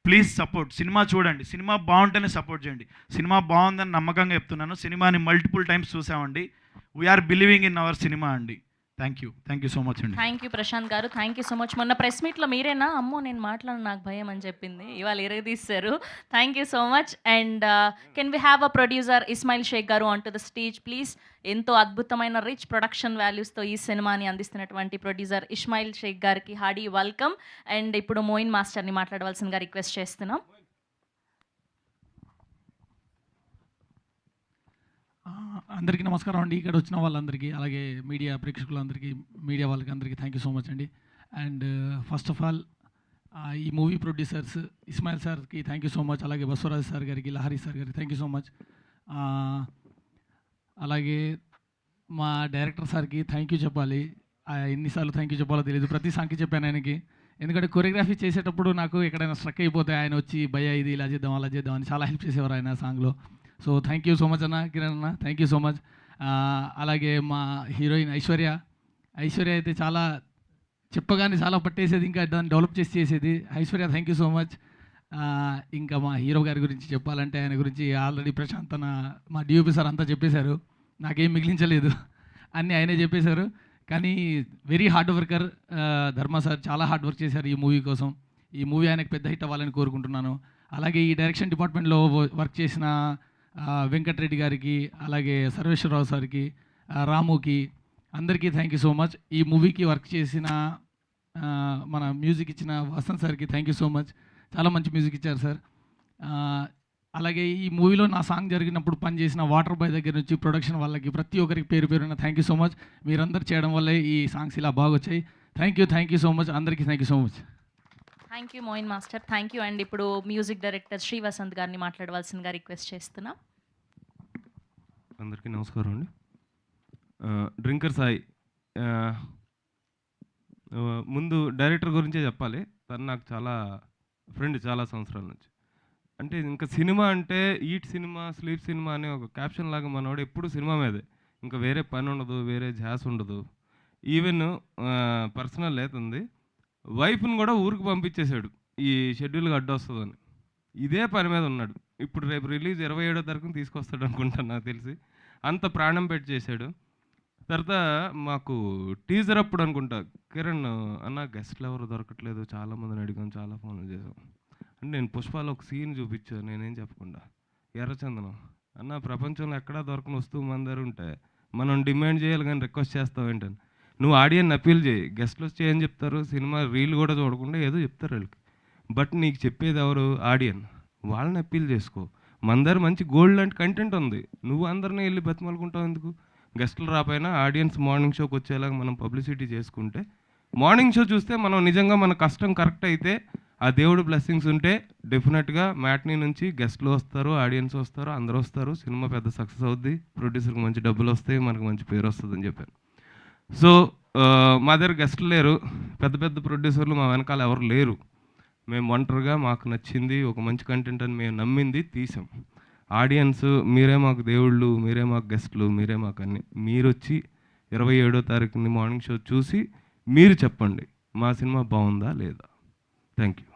Please support. సినిమా చూడండి, సినిమా బాగుంటేనే సపోర్ట్ చేయండి. సినిమా బాగుందని నమ్మకంగా చెప్తున్నాను. సినిమాని మల్టిపుల్ టైమ్స్ చూసామండి. We're believing in our cinema అండి. థ్యాంక్ యూ సో మచ్ అండి. థ్యాంక్ యూ ప్రశాంత్ గారు, థ్యాంక్ యూ సో మచ్. మొన్న ప్రెస్ మీట్లో మీరేనా అమ్మో నేను మాట్లాడను నాకు భయం అని చెప్పింది, ఇవాళ ఇరగదీశారు. Thank you so much. And can we have a producer Ismail Sheikh గారు on to the stage please. ఎంతో అద్భుతమైన రిచ్ ప్రొడక్షన్ వాల్యూస్తో ఈ సినిమాని అందిస్తున్నటువంటి ప్రొడ్యూసర్ ఇస్మాయిల్ షేక్ గారికి హార్డీ వెల్కమ్. అండ్ ఇప్పుడు మోయిన్ మాస్టర్ని మాట్లాడవలసిందిగా రిక్వెస్ట్ చేస్తున్నాం. అందరికీ నమస్కారం అండి. ఇక్కడ వచ్చిన వాళ్ళందరికీ, అలాగే మీడియా ప్రేక్షకులందరికీ, మీడియా వాళ్ళకి అందరికీ థ్యాంక్ యూ సో మచ్ అండి. అండ్ ఫస్ట్ ఆఫ్ ఆల్ ఈ మూవీ ప్రొడ్యూసర్స్ ఇస్మాయిల్ సార్కి థ్యాంక్ యూ సో మచ్, అలాగే బసవరాజ్ సార్ గారికి, లహరి సార్ గారికి థ్యాంక్ యూ సో మచ్. అలాగే మా డైరెక్టర్ సార్కి థ్యాంక్ యూ చెప్పాలి. ఎన్నిసార్లు థ్యాంక్ యూ చెప్పాలో తెలియదు, ప్రతి సాంగ్కి చెప్పాను ఆయనకి. ఎందుకంటే కొరియోగ్రఫీ చేసేటప్పుడు నాకు ఎక్కడైనా స్ట్రక్ అయిపోతే ఆయన వచ్చి భయ్యా ఇది ఇలా చేద్దాం అలా చేద్దాం అని చాలా హెల్ప్ చేసేవారు ఆయన సాంగ్లో. So thank you so much అన్న, కిరణ్ అన్న, థ్యాంక్ యూ సో మచ్. అలాగే మా హీరోయిన్ ఐశ్వర్య అయితే చాలా చెప్పగానే చాలా పట్టేసేది, ఇంకా దాన్ని డెవలప్ చేసేది. Aishwarya thank you so much. ఇంకా మా హీరో గారి గురించి చెప్పాలంటే ఆయన గురించి ఆల్రెడీ ప్రశాంత్ అన్న మా డిఓపి సార్ అంతా చెప్పేశారు, నాకేం మిగిలించలేదు, అన్నీ ఆయనే చెప్పేశారు. కానీ వెరీ హార్డ్ వర్కర్ ధర్మ సార్, చాలా హార్డ్ వర్క్ చేశారు ఈ మూవీ కోసం. ఈ మూవీ ఆయనకు పెద్ద హిట్ అవ్వాలని కోరుకుంటున్నాను. అలాగే ఈ డైరెక్షన్ డిపార్ట్మెంట్లో వర్క్ చేసిన వెంకటరెడ్డి గారికి, అలాగే సర్వేశ్వరరావు సార్కి, రాముకి, అందరికీ థ్యాంక్ యూ సో మచ్. ఈ మూవీకి వర్క్ చేసిన మన మ్యూజిక్ ఇచ్చిన వసంత్ సార్కి థ్యాంక్ యూ సో మచ్, చాలా మంచి మ్యూజిక్ ఇచ్చారు సార్. అలాగే ఈ మూవీలో నా సాంగ్ జరిగినప్పుడు పనిచేసిన వాటర్ బాయ్ దగ్గర నుంచి ప్రొడక్షన్ వాళ్ళకి ప్రతి ఒక్కరికి పేరు పేరున థ్యాంక్ యూ సో మచ్. మీరందరూ చేయడం వల్లే ఈ సాంగ్స్ ఇలా బాగా వచ్చాయి. థ్యాంక్ యూ సో మచ్, అందరికీ thank you so much. Thank you Moin master, thank you. And ఇప్పుడు మ్యూజిక్ డైరెక్టర్ శ్రీ వసంత్ గారిని మాట్లాడవలసిందిగా రిక్వెస్ట్ చేస్తున్నాం. అందరికీ నమస్కారం అండి. డ్రింకర్ సాయి, ముందు డైరెక్టర్ గురించే చెప్పాలి. తను నాకు చాలా ఫ్రెండ్, చాలా సంవత్సరాల నుంచి. అంటే ఇంకా సినిమా అంటే ఈట్ సినిమా, స్లీప్ సినిమా అనే ఒక క్యాప్షన్ లాగా మనవాడు ఎప్పుడు సినిమా మీదే, ఇంకా వేరే పని ఉండదు, వేరే ఝాస్ ఉండదు. ఈవెన్ పర్సనల్ లేతుంది, వైఫ్ని కూడా ఊరికి పంపించేశాడు ఈ షెడ్యూల్గా అడ్డొస్తుందని. ఇదే పని మీద ఉన్నాడు. ఇప్పుడు రేపు రిలీజ్ 27వ తారీఖున తీసుకొస్తాడు అనుకుంటాను నాకు తెలిసి. అంత ప్రాణం పెట్టి చేశాడు. తర్వాత మాకు టీజర్ అప్పుడు అనుకుంటా కిరణ్ అన్న గెస్ట్లు ఎవరు దొరకట్లేదు, చాలామందిని అడిగాం, చాలా ఫోన్లు చేసాం అంటే నేను పుష్పాలో ఒక సీన్ చూపించాను నేనేం చెప్పకుండా. ఎర్రచందనం అన్న ప్రపంచంలో ఎక్కడా దొరకని వస్తువు మన దగ్గర ఉంటే మనం డిమాండ్ చేయాలి కానీ రిక్వెస్ట్ చేస్తావు ఏంటని. నువ్వు ఆడియన్ అపీల్ చేయి, గెస్ట్లు వచ్చి ఏం చెప్తారు, సినిమా రీల్ కూడా చూడకుండా ఏదో చెప్తారు వాళ్ళకి. బట్ నీకు చెప్పేది ఎవరు, ఆడియన్. వాళ్ళని అపీల్ చేసుకో. మన దగ్గర మంచి గోల్డ్ లాంటి కంటెంట్ ఉంది, నువ్వు అందరినీ వెళ్ళి బతిమలుకుంటావు ఎందుకు? గెస్టులు రాపోయినా ఆడియన్స్ మార్నింగ్ షోకి వచ్చేలాగా మనం పబ్లిసిటీ చేసుకుంటే, మార్నింగ్ షో చూస్తే మనం నిజంగా మన కష్టం కరెక్ట్ అయితే, ఆ దేవుడు బ్లెస్సింగ్స్ ఉంటే డెఫినెట్గా మ్యాట్నీ నుంచి గెస్ట్లు వస్తారు, ఆడియన్స్ వస్తారు, అందరూ వస్తారు, సినిమా పెద్ద సక్సెస్ అవుద్ది, ప్రొడ్యూసర్కి మంచి డబ్బులు వస్తాయి, మనకు మంచి పేరు వస్తుంది అని చెప్పాను. సో మా దగ్గర గెస్ట్లు లేరు, పెద్ద పెద్ద ప్రొడ్యూసర్లు మా వెనకాల ఎవరు లేరు. మేము ఒంటరిగా మాకు నచ్చింది ఒక మంచి కంటెంట్ అని మేము నమ్మింది తీసాం. ఆడియన్స్ మీరే మాకు దేవుళ్ళు, మీరే మాకు గెస్ట్లు, మీరే మాకు అన్ని. మీరు వచ్చి 27వ తారీఖుని మార్నింగ్ షో చూసి మీరు చెప్పండి మా సినిమా బాగుందా లేదా. Thank you.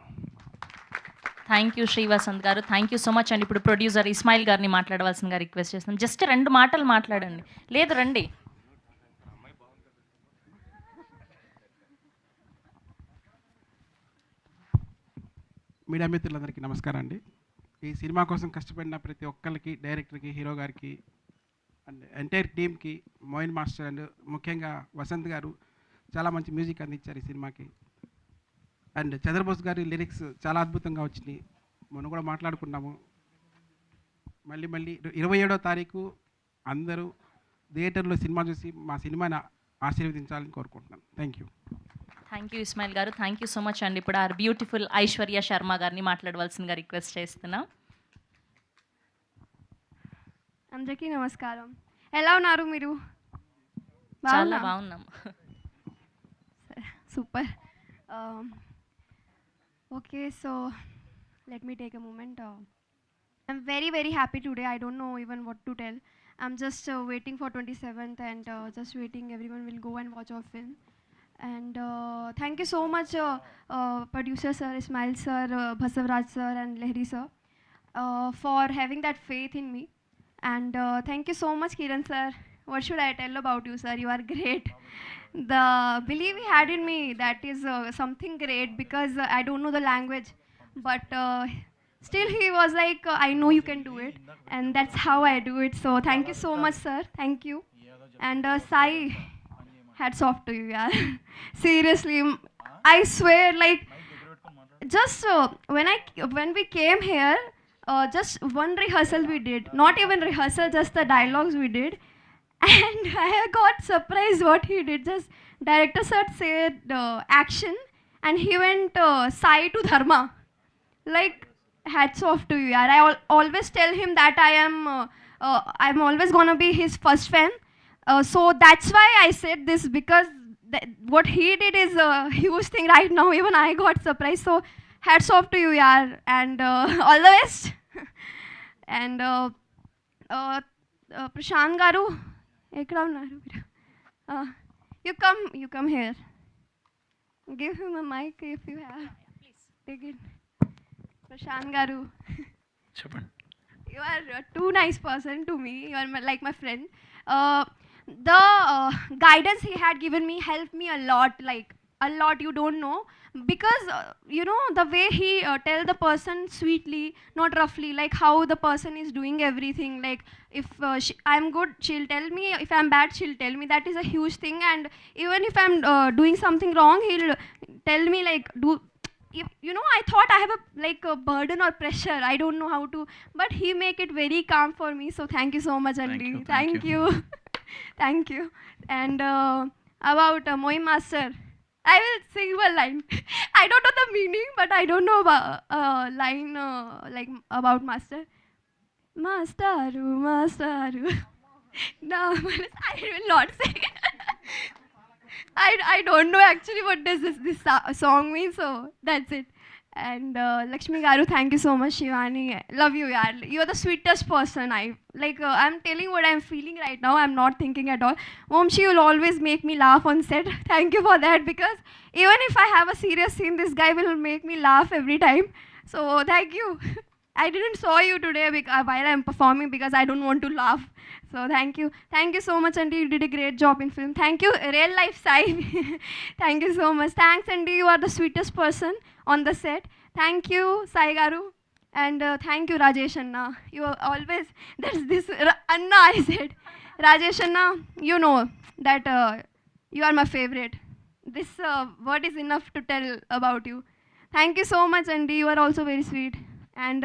థ్యాంక్ యూ శ్రీవసంత్ గారు. థ్యాంక్ యూ సో మచ్ అండి. ఇప్పుడు ప్రొడ్యూసర్ ఇస్మాయిల్ గారిని మాట్లాడవలసిందిగా రిక్వెస్ట్ చేస్తున్నాను. జస్ట్ 2 మాటలు మాట్లాడండి. లేదు రండి. మీడియా మిత్రులందరికీ నమస్కారం అండి. ఈ సినిమా కోసం కష్టపడిన ప్రతి ఒక్కరికి, డైరెక్టర్కి, హీరో గారికి అండ్ ఎంటైర్ టీమ్కి, మోయిన్ మాస్టర్ అండ్ ముఖ్యంగా వసంత్ గారు చాలా మంచి మ్యూజిక్ అందించారు ఈ సినిమాకి. అండ్ చంద్రబోస్ గారి లిరిక్స్ చాలా అద్భుతంగా వచ్చినాయి. మనం కూడా మాట్లాడుకున్నాము. మళ్ళీ 27వ తారీఖు అందరూ థియేటర్లో సినిమా చూసి మా సినిమాని ఆశీర్వదించాలని కోరుకుంటున్నాను. Thank you. Thank you Ismail garu. Thank you so much అండి. ఇప్పుడు ఆర్ బ్యూటిఫుల్ ఐశ్వర్య శర్మ గారిని మాట్లాడవలసిందిగా రిక్వెస్ట్ చేస్తున్నాం. అందరికీ నమస్కారం. ఎలా ఉన్నారు మీరు? చాలా బాగున్నాం. Super. Okay, so let me take a moment. I'm very, very happy today. I don't know even what to tell. I'm just waiting for 27th and just waiting. Everyone will go and watch our film. And thank you so much, producer sir, Ismail sir, Basavraj sir and Lehri sir, for having that faith in me. And thank you so much, Kiran sir. What should I tell about you, sir? You are great. The belief he had in me, that is something great, because I don't know the language. But still he was like, I know you can do it, and that's how I do it. So thank you so much, sir. Thank you. And Sai, hats off to you, yaar. Seriously, I swear, like, just when we came here, just one rehearsal we did, not even rehearsal, just the dialogues we did, and I got surprised what he did. Just director sir said action, and he went Sai to Dharma. Like, hats off to you, yaar. I always tell him that I'm always gonna be his first fan. So that's why I said this, because what he did is a huge thing right now. Even I got surprised. So hats off to you, yaar, and all the best. And Prashant garu, ekkada unnaru మీరు? You come here. Give him a mic if you have. Please take it. Prashant garu, చెప్పండి. you are a too nice person to me. You are like my friend. The guidance he had given me helped me a lot, like a lot. You don't know, because you know the way he tell the person sweetly, not roughly, like how the person is doing everything. Like if I'm good, she'll tell me. If I'm bad, she'll tell me. That is a huge thing. And even if I'm doing something wrong, he'll tell me, like, do. You know, I thought I have a burden or pressure. I don't know how to, but he make it very calm for me. So thank you so much, Andy. Thank you. Thank you. And about Moin Master, I will sing one line. I don't know the meaning, but I don't know about line like about Master. Masteru, Masteru. No, I will not sing. I don't know actually what does this song mean, so that's it. And Lakshmi Garu, thank you so much. Shivani, love you, yaar. You are the sweetest person. I'm telling what I'm feeling right now. I'm not thinking at all. Mom, she will always make me laugh on set. Thank you for that, because even if I have a serious scene, this guy will make me laugh every time. So thank you. I didn't saw you today while I'm performing, because I don't want to laugh. So thank you. Thank you so much, Andy. You did a great job in film. Thank you, real life Sai. Thank you so much. Thanks, Andy. You are the sweetest person on the set. Thank you, Sai Garu. And thank you, Rajesh Anna. You are always, there's this, Anna I said. Rajesh Anna, you know that you are my favorite. This word is enough to tell about you. Thank you so much, Andy. You are also very sweet. And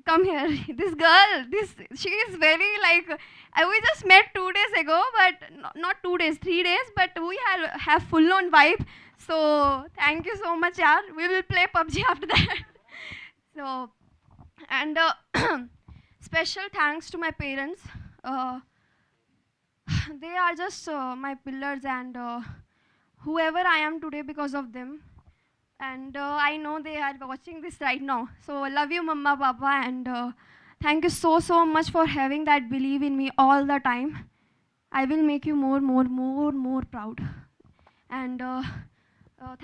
come here. This girl, she is very like, we just met 2 days ago, but not 2 days, 3 days, but we have full on vibe. So thank you so much, yaar. We will play PUBG after that. So, and special thanks to my parents. They are just my pillars, and whoever I am today because of them. And I know they are watching this right now. So love you, Mama, Papa, and thank you so much for having that belief in me all the time. I will make you more proud. And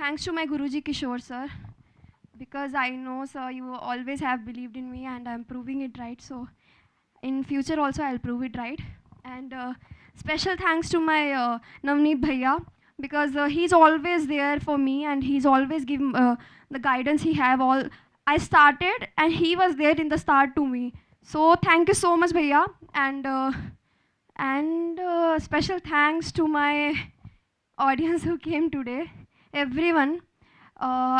thanks to my Guruji Kishore sir, because I know, sir, you always have believed in me, and I'm proving it right. So in future also I'll prove it right. And special thanks to my Navneet Bhaiya, because he's always there for me, and he's always given the guidance he have all. I started and he was there in the start to me. So thank you so much, Bhaiya. And special thanks to my audience who came today, everyone.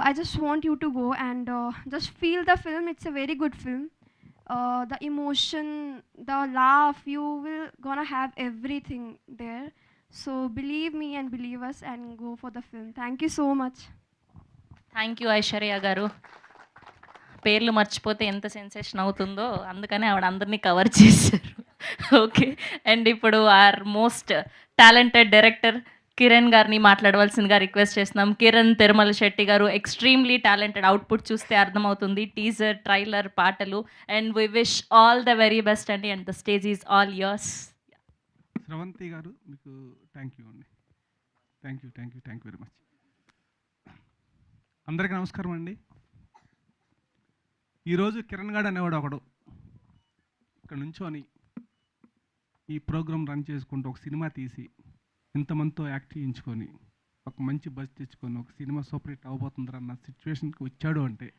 I just want you to go and just feel the film. It's a very good film. The emotion, the laugh, you will gonna have everything there. So believe me and believe us and go for the film. Thank you so much. Thank you Aishwarya గారు. పేర్లు మర్చిపోతే ఎంత sensation అవుతుందో అందుకని ఆవిడ అందరినీ cover చేశారు. Okay, and ఇప్పుడు our most talented director Kiran గారిని మాట్లాడవలసిందిగా రిక్వెస్ట్ చేస్తున్నాం. కిరణ్ తిరుమల శెట్టి గారు ఎక్స్ట్రీమ్లీ టాలెంటెడ్. అవుట్పుట్ చూస్తే అర్థమవుతుంది, టీజర్, ట్రైలర్, పాటలు. And we wish all the very best అండి, and the stage is all yours. Sravanthi garu మీకు థ్యాంక్ యూ అండి. Thank you very much. అందరికీ నమస్కారం అండి. ఈరోజు కిరణ్ గాడు అనేవాడు ఒకడు ఇక్కడ నుంచోని ఈ ప్రోగ్రాం రన్ చేసుకుంటూ ఒక సినిమా తీసి ఇంతమందితో యాక్ట్ చేయించుకొని ఒక మంచి బజ్ తెచ్చుకొని ఒక సినిమా సూపర్ హిట్ అవబోతుందన్న సిచ్యువేషన్కి వచ్చాడు అంటే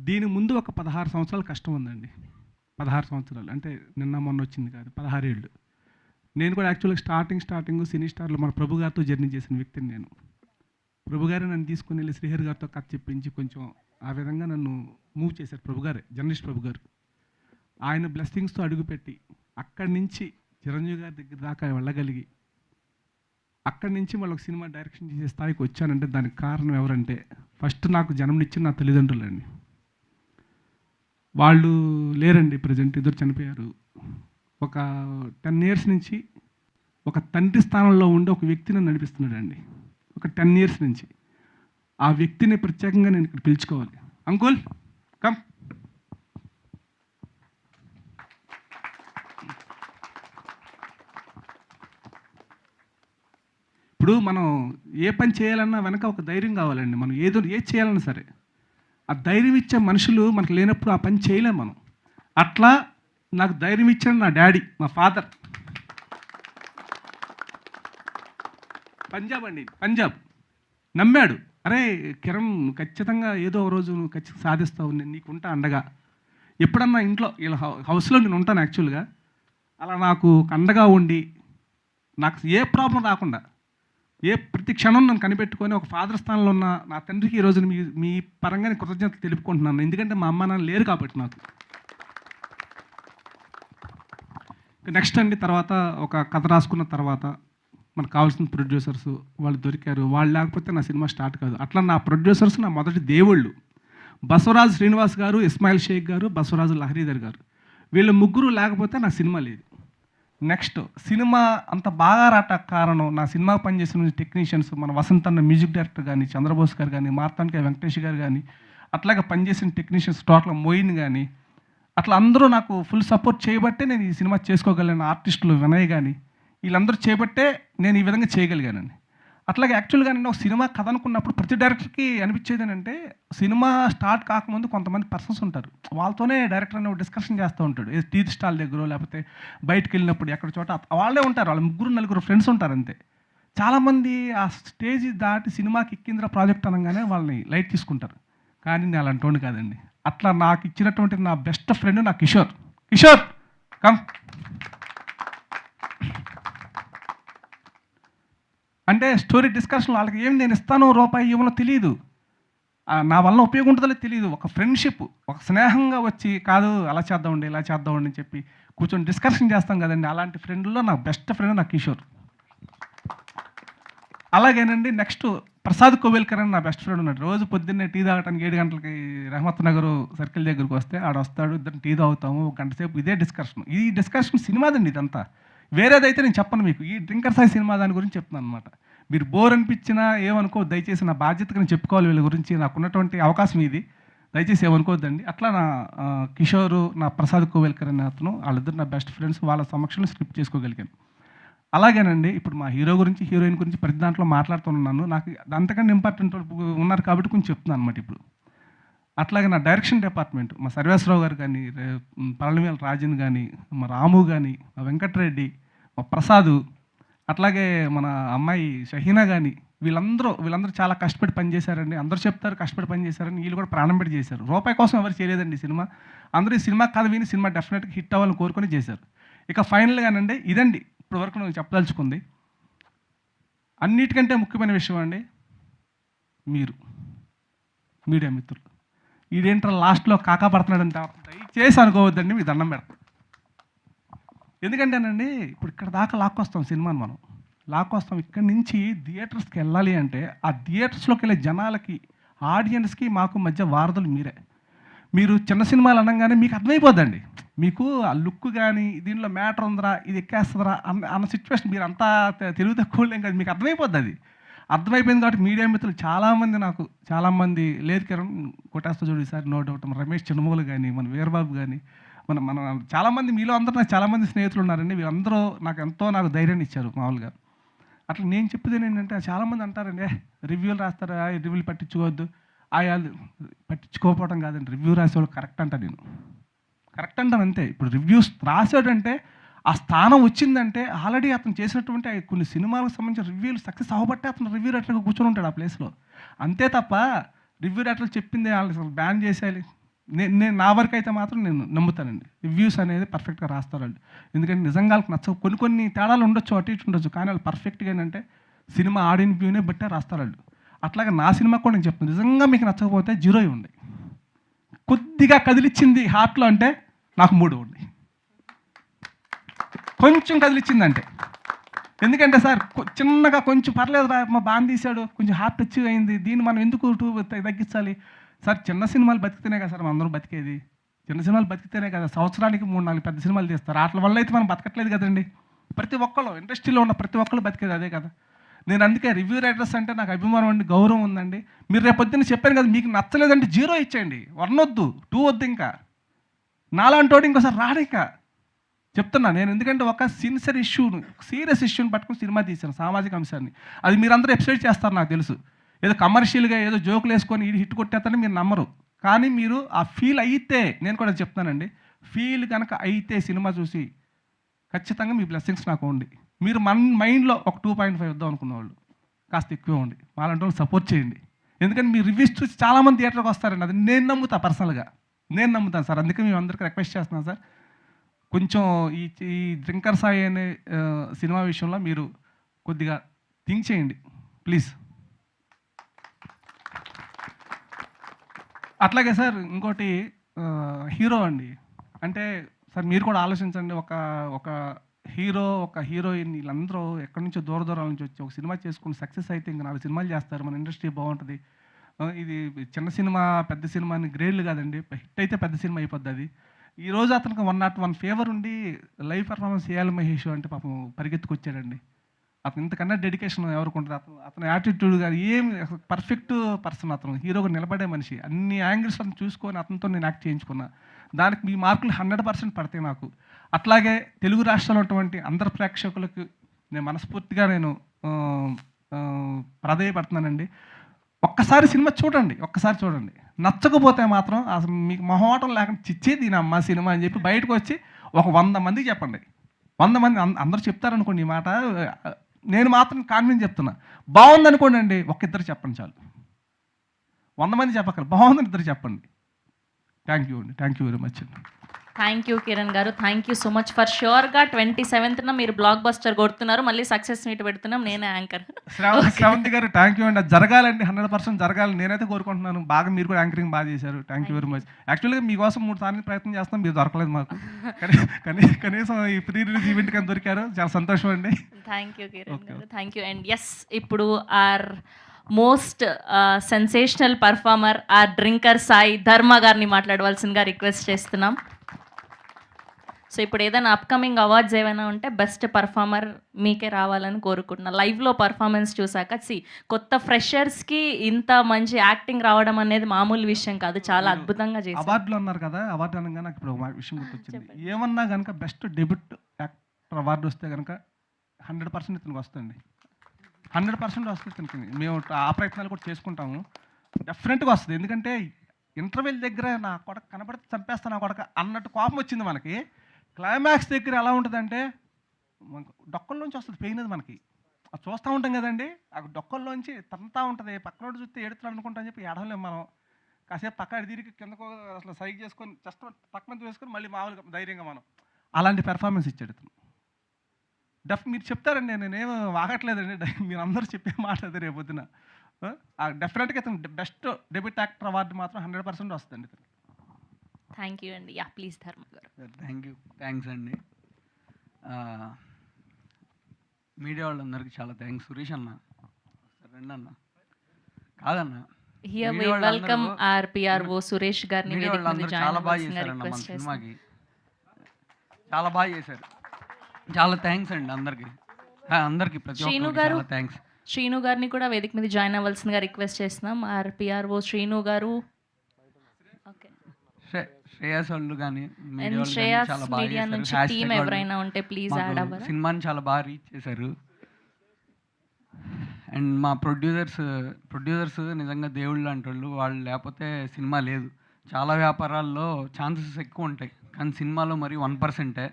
దీని ముందు ఒక 16 సంవత్సరాలు కష్టం ఉందండి. 16 సంవత్సరాలు అంటే నిన్న మొన్న వచ్చింది కాదు, 16 ఏళ్ళు. నేను కూడా యాక్చువల్గా స్టార్టింగ్ సినీ స్టార్లో మన ప్రభు గారితో జర్నీ చేసిన వ్యక్తిని నేను. ప్రభు గారే నన్ను తీసుకుని వెళ్ళి శ్రీహరి గారితో కథ చెప్పించి కొంచెం ఆ విధంగా నన్ను మూవ్ చేశారు ప్రభు గారే, జర్నలిస్ట్ ప్రభు గారు. ఆయన బ్లెస్సింగ్స్తో అడుగుపెట్టి అక్కడి నుంచి చిరంజీవి గారి దగ్గర దాకా వెళ్ళగలిగి అక్కడి నుంచి మళ్ళీ ఒక సినిమా డైరెక్షన్ చేసే స్థాయికి వచ్చానంటే దానికి కారణం ఎవరంటే ఫస్ట్ నాకు జన్మనిచ్చిన నా తల్లిదండ్రులండి. వాళ్ళు లేరండి, ప్రజెంట్ ఇద్దరు చనిపోయారు. ఒక 10 years నుంచి ఒక తండ్రి స్థానంలో ఉండి ఒక వ్యక్తిని నడిపిస్తున్నాడండి. ఒక 10 years నుంచి ఆ వ్యక్తిని ప్రత్యేకంగా నేను ఇక్కడ పిలుచుకోవాలి. Uncle come. ఇప్పుడు మనం ఏ పని చేయాలన్నా వెనక ఒక ధైర్యం కావాలండి. మనం ఏది చేయాలన్నా సరే ఆ ధైర్యం ఇచ్చే మనుషులు మనకు లేనప్పుడు ఆ పని చేయలేము మనం. అట్లా నాకు ధైర్యం ఇచ్చాడు నా డాడీ, మా ఫాదర్. పంజాబ్ నమ్మాడు. అరే కిరణ్, ఖచ్చితంగా ఏదో ఒక రోజు నువ్వు ఖచ్చితంగా సాధిస్తావు, నేను నీకుంటా అండగా. ఎప్పుడన్నా ఇంట్లో ఇలా హౌస్లో నేను ఉంటాను యాక్చువల్గా. అలా నాకు అండగా ఉండి నాకు ఏ ప్రాబ్లం రాకుండా ప్రతి క్షణం నన్ను కనిపెట్టుకొని ఒక ఫాదర్ స్థానంలో ఉన్న నా తండ్రికి ఈరోజు మీ పరంగా నేను కృతజ్ఞతలు తెలుపుకుంటున్నాను. ఎందుకంటే మా అమ్మ నాన్న లేరు కాబట్టి నాకు. నెక్స్ట్ అండి, తర్వాత ఒక కథ రాసుకున్న తర్వాత మనకు కావాల్సిన ప్రొడ్యూసర్స్ వాళ్ళు దొరికారు. వాళ్ళు లేకపోతే నా సినిమా స్టార్ట్ కాదు. అట్లా నా ప్రొడ్యూసర్స్ నా మొదటి దేవుళ్ళు బసవరాజు శ్రీనివాస్ గారు, ఇస్మాయిల్ షేక్ గారు, బసవరాజు లహరీధర్ గారు. వీళ్ళ ముగ్గురు లేకపోతే నా సినిమా లేదు. నెక్స్ట్ సినిమా అంత బాగా రావటానికి కారణం నా సినిమా పనిచేసిన టెక్నీషియన్స్, మన వసంత్ అన్న మ్యూజిక్ డైరెక్టర్ కానీ, చంద్రబోస్ గారు కానీ, మార్తాండ్కే వెంకటేష్ గారు కానీ, అట్లాగే పనిచేసిన టెక్నీషియన్స్ టోటల్ మోయిన్ కానీ, అట్లా అందరూ నాకు ఫుల్ సపోర్ట్ చేయబట్టే నేను ఈ సినిమా చేసుకోగలను. ఆర్టిస్టులు వినయ్ కానీ వీళ్ళందరూ చేయబట్టే నేను ఈ విధంగా చేయగలిగానండి. అట్లాగే యాక్చువల్గా నేను ఒక సినిమా కథ అనుకున్నప్పుడు ప్రతి డైరెక్టర్కి అనిపించేది ఏంటంటే సినిమా స్టార్ట్ కాకముందు కొంతమంది పర్సన్స్ ఉంటారు, వాళ్ళతోనే డైరెక్టర్ అని డిస్కషన్ చేస్తూ ఉంటాడు. టీ స్టాల్ దగ్గర లేకపోతే బయటకు వెళ్ళినప్పుడు ఎక్కడ చోట వాళ్ళే ఉంటారు, వాళ్ళ 3-4 ఫ్రెండ్స్ ఉంటారు అంతే. చాలామంది ఆ స్టేజ్ దాటి సినిమాకి ఎక్కిందిరా ప్రాజెక్ట్ అనగానే వాళ్ళని లైట్ తీసుకుంటారు. కానీ నేను అలాంటి కాదండి. అట్లా నాకు ఇచ్చినటువంటి నా బెస్ట్ ఫ్రెండ్ నా కిషోర్ కమ్. అంటే స్టోరీ డిస్కషన్ వాళ్ళకి ఏం నేను ఇస్తానో రూపాయి ఇవ్వనో తెలియదు. నా వల్ల ఉపయోగం ఉంటుందో తెలియదు. ఒక ఫ్రెండ్షిప్, ఒక స్నేహంగా వచ్చి కాదు అలా చేద్దామండి, ఇలా చేద్దామండి అని చెప్పి కూర్చొని డిస్కషన్ చేస్తాం కదండి. అలాంటి ఫ్రెండ్లో నాకు బెస్ట్ ఫ్రెండ్ నా కిషోర్. అలాగేనండి నెక్స్ట్ ప్రసాద్ కోవెల్కర్ అని నా బెస్ట్ ఫ్రెండ్ ఉన్నాడు. రోజు పొద్దున్నే టీ తాగడానికి 7 గంటలకి రహమత్ నగర్ సర్కిల్ దగ్గరికి వస్తే ఆడ వస్తాడు, ఇద్దరు టీ తాగుతాము, ఒక గంట సేపు ఇదే డిస్కషన్. ఈ డిస్కషన్ సినిమాదండి ఇదంతా, వేరేదైతే నేను చెప్పను మీకు. ఈ డ్రింకర్ సాయి సినిమా దాని గురించి చెప్తున్నాను అనమాట. మీరు బోర్ అనిపించినా ఏమనుకో, దయచేసి నా బాధ్యతగా నేను చెప్పుకోవాలి వీళ్ళ గురించి, నాకున్నటువంటి అవకాశం ఇది, దయచేసి ఏమనుకోవద్దండి. అట్లా నా కిషోరు, నా ప్రసాద్ కోవెల్కర్ అనే అతను, వాళ్ళిద్దరు నా బెస్ట్ ఫ్రెండ్స్. వాళ్ళ సమక్షంలో స్క్రిప్ట్ చేసుకోగలిగాను. అలాగేనండి ఇప్పుడు మా హీరో గురించి, హీరోయిన్ గురించి ప్రతి దాంట్లో మాట్లాడుతున్నాను. నాకు అంతకంటే ఇంపార్టెంట్ ఉన్నారు కాబట్టి కొంచెం చెప్తున్నాను అనమాట ఇప్పుడు. అట్లాగే నా డైరెక్షన్ డిపార్ట్మెంట్, మా సర్వేశ్వరరావు గారు కానీ, పళనివేల రాజన్ కానీ, మా రాము కానీ, మా వెంకటరెడ్డి, మా ప్రసాదు, అట్లాగే మన అమ్మాయి షహీనా కానీ, వీళ్ళందరూ చాలా కష్టపడి పనిచేశారండి. అందరూ చెప్తారు కష్టపడి పనిచేశారని, వీళ్ళు కూడా ప్రాణం పెట్టి చేశారు. రూపాయి కోసం ఎవరు చేయలేదండి సినిమా. అందరూ ఈ సినిమా కథ విని సినిమా డెఫినెట్గా హిట్ అవ్వాలని కోరుకొని చేశారు. ఇక ఫైనల్గానండి ఇదండి ఇప్పటి వరకు నేను చెప్పదలుచుకుంది. అన్నిటికంటే ముఖ్యమైన విషయం అండి, మీరు మీడియా మిత్రులు. ఈడేంట్రా లాస్ట్లో కాకా పడుతున్నాడంటే దయచేసి అనుకోవద్దండి, మీకు దండం పెడతాం. ఎందుకంటేనండి ఇప్పుడు ఇక్కడ దాకా లాక్కొస్తాం సినిమాని, మనం లాక్కొస్తాం. ఇక్కడి నుంచి థియేటర్స్కి వెళ్ళాలి అంటే ఆ థియేటర్స్లోకి వెళ్ళే జనాలకి, ఆడియన్స్కి మాకు మధ్య వారధులు మీరే. మీరు చిన్న సినిమాలు అనగానే మీకు అర్థమైపోద్దండి, మీకు ఆ లుక్ కానీ దీనిలో మ్యాటర్ ఉందరా, ఇది ఎక్కేస్తుందిరా అన్న సిచ్యువేషన్, మీరు అంతా తెలుగు తక్కువలేం కదా, మీకు అర్థమైపోద్ది. అది అర్థమైపోయింది కాబట్టి మీడియా మిత్రులు చాలామంది లేదు కిరణ్ కొట్టేస్తా చూడు ఈసారి, నో డౌట్. మన రమేష్ చిన్నమూలు కానీ, మన వీరబాబు కానీ, మన చాలామంది మీలో అందరూ నాకు చాలామంది స్నేహితులు ఉన్నారండి. వీళ్ళందరూ నాకు ధైర్యాన్ని ఇచ్చారు మామూలుగా. అట్లా నేను చెప్పేది ఏంటంటే, చాలామంది అంటారండి రివ్యూలు రాస్తారా, రివ్యూలు పట్టించుకోవద్దు. పట్టించుకోకపోవడం కాదండి, రివ్యూ రాసేవాళ్ళు కరెక్ట్ అంట. నేను కరెక్ట్ అంటాను అంతే. ఇప్పుడు రివ్యూస్ రాసాడంటే ఆ స్థానం వచ్చిందంటే ఆల్రెడీ అతను చేసినటువంటి కొన్ని సినిమాలకు సంబంధించిన రివ్యూలు సక్సెస్ అవ్వబట్టే అతను రివ్యూ రైటర్గా కూర్చొని ఉంటాడు ఆ ప్లేస్లో. అంతే తప్ప రివ్యూ రైటర్లు చెప్పింది వాళ్ళు బ్యాన్ చేసేయాలి. నేను నా వరకు అయితే మాత్రం నేను నమ్ముతానండి, రివ్యూస్ అనేది పర్ఫెక్ట్గా రాస్తారండి. ఎందుకంటే నిజంగా వాళ్ళకి నచ్చవు, కొన్ని తేడాలు ఉండొచ్చు, అటు ఇటు ఉండొచ్చు, కానీ వాళ్ళు పర్ఫెక్ట్గా ఏంటంటే సినిమా ఆడియన్ వ్యూనే బట్టే రాస్తారండి. అట్లాగే నా సినిమా కూడా నేను చెప్తాను, నిజంగా మీకు నచ్చకపోతే 0 ఇవ్వండి. కొద్దిగా కదిలిచ్చింది హార్ట్లో అంటే నాకు 3 ఇవ్వండి. కొంచెం కదిలిచ్చిందంటే, ఎందుకంటే సార్ చిన్నగా కొంచెం పర్లేదు మా బాగా తీశాడు, కొంచెం హార్ట్ టచ్ అయింది, దీన్ని మనం ఎందుకు తగ్గించాలి సార్? చిన్న సినిమాలు బతికితేనే కదా సార్ మనం అందరం బతికేది. చిన్న సినిమాలు బతికితేనే కదా సంవత్సరానికి 3-4 పెద్ద సినిమాలు తీస్తారు. వాటి వల్ల అయితే మనం బతకట్లేదు కదండి. ప్రతి ఒక్కళ్ళు ఇండస్ట్రీలో ఉన్న ప్రతి ఒక్కళ్ళు బతికేది అదే కదా. నేను అందుకే రివ్యూ రైటర్స్ అంటే నాకు అభిమానం అండి, గౌరవం ఉందండి. మీరు రేపు పొద్దున్న చెప్పాను కదా, మీకు నచ్చలేదంటే 0 ఇచ్చేయండి, 1 వద్దు, 2 వద్దు. ఇంకా నాలాంటోడు ఇంకోసారి రాడిక చెప్తున్నా నేను. ఎందుకంటే ఒక సీరియస్ ఇష్యూని పట్టుకుని సినిమా తీశాను, సామాజిక అంశాన్ని. అది మీరందరూ ఎపిసోడ్ చేస్తారు నాకు తెలుసు. ఏదో కమర్షియల్గా ఏదో జోకులు వేసుకొని ఇది హిట్ కొట్టేస్తారని మీరు నమ్మరు. కానీ మీరు ఆ ఫీల్ అయితే, నేను కూడా చెప్తానండి, ఫీల్ కనుక అయితే సినిమా చూసి ఖచ్చితంగా మీ బ్లెస్సింగ్స్ నాకు ఉండి, మీరు మైండ్లో ఒక 2.5 వద్దాం అనుకున్న వాళ్ళు కాస్త ఎక్కువ ఉండి వాళ్ళంటే వాళ్ళు సపోర్ట్ చేయండి. ఎందుకంటే మీ రివ్యూస్ చూసి చాలామంది థియేటర్కి వస్తారండి, అది నేను నమ్ముతా, పర్సనల్గా నేను నమ్ముతాను సార్. అందుకే మేము అందరికీ రిక్వెస్ట్ చేస్తున్నాను సార్, కొంచెం ఈ డ్రింకర్ సాయి అనే సినిమా విషయంలో మీరు కొద్దిగా థింక్ చేయండి ప్లీజ్. అట్లాగే సార్ ఇంకోటి హీరో అండి, అంటే సార్ మీరు కూడా ఆలోచించండి, ఒక హీరో ఒక హీరోయిన్ వీళ్ళందరూ ఎక్కడి నుంచో దూరాల నుంచి వచ్చి ఒక సినిమా చేసుకుని సక్సెస్ అయితే ఇంకా 4 సినిమాలు చేస్తారు, మన ఇండస్ట్రీ బాగుంటుంది. ఇది చిన్న సినిమా పెద్ద సినిమా అని గ్రేడ్లు కాదండి, హిట్ అయితే పెద్ద సినిమా అయిపోద్ది. అది ఈరోజు అతనికి 101 ఫేవర్ ఉండి లైవ్ పర్ఫార్మెన్స్ చేయాలి మహేష్ అంటే పాపం పరిగెత్తుకొచ్చాడండి. అతను ఇంతకన్నా డెడికేషన్ ఎవరికి ఉంటుంది? అతను యాటిట్యూడ్ కానీ ఏం పర్ఫెక్ట్ పర్సన్, అతను హీరోగా నిలబడే మనిషి. అన్ని యాంగిల్స్ అతను చూసుకొని అతనితో నేను యాక్ట్ చేయించుకున్నా. దానికి మీ మార్కులు 100% పడతాయి నాకు. అట్లాగే తెలుగు రాష్ట్రాల్లో ఉన్నటువంటి అందరు ప్రేక్షకులకు నేను మనస్ఫూర్తిగా ప్రాధేయపడుతున్నానండి, ఒక్కసారి సినిమా చూడండి, నచ్చకపోతే మాత్రం అసలు మీకు మొహమాటం లేకుండా చిచ్చేది నా అమ్మ సినిమా అని చెప్పి బయటకు వచ్చి ఒక 100 మందికి చెప్పండి. 100 మంది అందరూ చెప్తారనుకోండి ఈ మాట, నేను మాత్రం కాన్ఫిడెన్స్ చెప్తున్నా. బాగుందనుకోండి అండి, ఇద్దరు చెప్పండి చాలు, 100 మంది చెప్పక్కర్లేదు, బాగుందని 2 చెప్పండి. థ్యాంక్ యూ అండి, థ్యాంక్ యూ వెరీ మచ్ అండి. థ్యాంక్ యూ కిరణ్ గారు. Thank you so much. For ష్యూర్‌గా 27న మీరు బ్లాక్ బస్టర్ కొడుతున్నారు. మళ్ళీ సక్సెస్ మీట్ పెడుతున్నాం. నేనే యాంకర్. శ్రావంతి గారు థ్యాంక్ యూ అండి. అది జరగాలండి, 100% జరగాలి. నేనైతే కోరుకుంటున్నాను. బాగా మీరు కూడా యాంకరింగ్ బాగా చేశారు. Thank you very much. యాక్చువల్గా మీకోసం 3 సార్లు ప్రయత్నం చేస్తాం, మీరు దొరకలేదు మాకు. కనీసం ఈ ప్రీ రిలీజ్ ఈవెంట్కి అని దొరికారు. చాలా సంతోషం అండి. థ్యాంక్ యూ కిరణ్ గారు. Thank you. అండ్ ఎస్, ఇప్పుడు our most sensational performer, our Drinker Sai Dharma గారిని మాట్లాడవలసిందిగా రిక్వెస్ట్ చేస్తున్నాం. సో ఇప్పుడు ఏదైనా అప్కమింగ్ అవార్డ్స్ ఏమైనా ఉంటే బెస్ట్ పర్ఫార్మర్ మీకే రావాలని కోరుకుంటున్నా. లైవ్లో పర్ఫార్మెన్స్ చూసాక కొత్త ఫ్రెషర్స్కి ఇంత మంచి యాక్టింగ్ రావడం అనేది మామూలు విషయం కాదు. చాలా అద్భుతంగా చేశారు. అవార్డులు అన్నారు కదా, అవార్డు అనగా నాకు ఇప్పుడు ఒక విషయం గుర్తొచ్చింది. ఏమన్నా కనుక బెస్ట్ డెబ్యూట్ యాక్టర్ అవార్డు వస్తే కనుక 100% ఇతనికి వస్తుంది. 100% వస్తుంది ఇతనికి. మేము ఆ ప్రయత్నాలు కూడా చేసుకుంటాము. డెఫినెట్గా వస్తుంది. ఎందుకంటే ఇంటర్వెల్ దగ్గర నా కొడక కనబడితే చంపేస్తా నా కొడక అన్నట్టు కోపం వచ్చింది మనకి. క్లైమాక్స్ దగ్గర ఎలా ఉంటుందంటే డొక్కల్లోంచి వస్తుంది పెయిన్. అది మనకి అది చూస్తూ ఉంటాం కదండి, ఆ డొక్కల్లోంచి తంతా ఉంటుంది. పక్కనోడు చూస్తే ఎడుతున్నాడు అనుకుంటా అని చెప్పి ఎడవలేము మనం. కాసేపు పక్క తిరిగి కిందకు అసలు సైక్ చేసుకొని జస్ట్ పక్కన వేసుకొని మళ్ళీ మామూలుగా ధైర్యంగా మనం అలాంటి పెర్ఫార్మెన్స్ ఇచ్చాడు ఇతను. మీరు చెప్తారండి, నేనేం వాగట్లేదండి, మీరు అందరూ చెప్పే మాట అది రేపొద్దున. డెఫినెట్గా ఇతను బెస్ట్ డెబ్యూట్ యాక్టర్ అవార్డు మాత్రం 100% వస్తుంది ఇతను. థ్యాంక్ యూ అండి. యా ప్లీజ్ ధర్మ గారు. థ్యాంక్స్ అండి. మీడియా వాళ్ళందరికీ చాలా థ్యాంక్స్. సురేష్ అన్న, రండి అన్న. కాదన్న, here we welcome our PRO Suresh గారిని వేదిక మీద జాయిన్ చాలా బాగా చేశారన్న మన సినిమాకి. చాలా బాగా చేశారు. చాలా థ్యాంక్స్ అండి అందరికి ప్రతి ఒక్కరికి చాలా థ్యాంక్స్. శ్రీను గారిని కూడా వేదిక మీద జాయిన్ అవ్వాల్సిందిగా రిక్వెస్ట్ చేస్తున్నాం. ఆర్ పిఆర్ఓ శ్రీను గారు. ఓకే, శ్రేయస్ వాళ్ళు కానీ శ్రేయస్ మీడియా నుంచి టీం ఎవరైనా ఉంటే ప్లీజ్ యాడ్ అవ్వరా. సినిమాని చాలా బాగా రీచ్ చేశారు. అండ్ మా ప్రొడ్యూసర్స్ నిజంగా దేవుళ్ళు లాంటి వాళ్ళు. వాళ్ళు లేకపోతే సినిమా లేదు. చాలా వ్యాపారాల్లో ఛాన్సెస్ ఎక్కువ ఉంటాయి, కానీ సినిమాలో మరి 1%.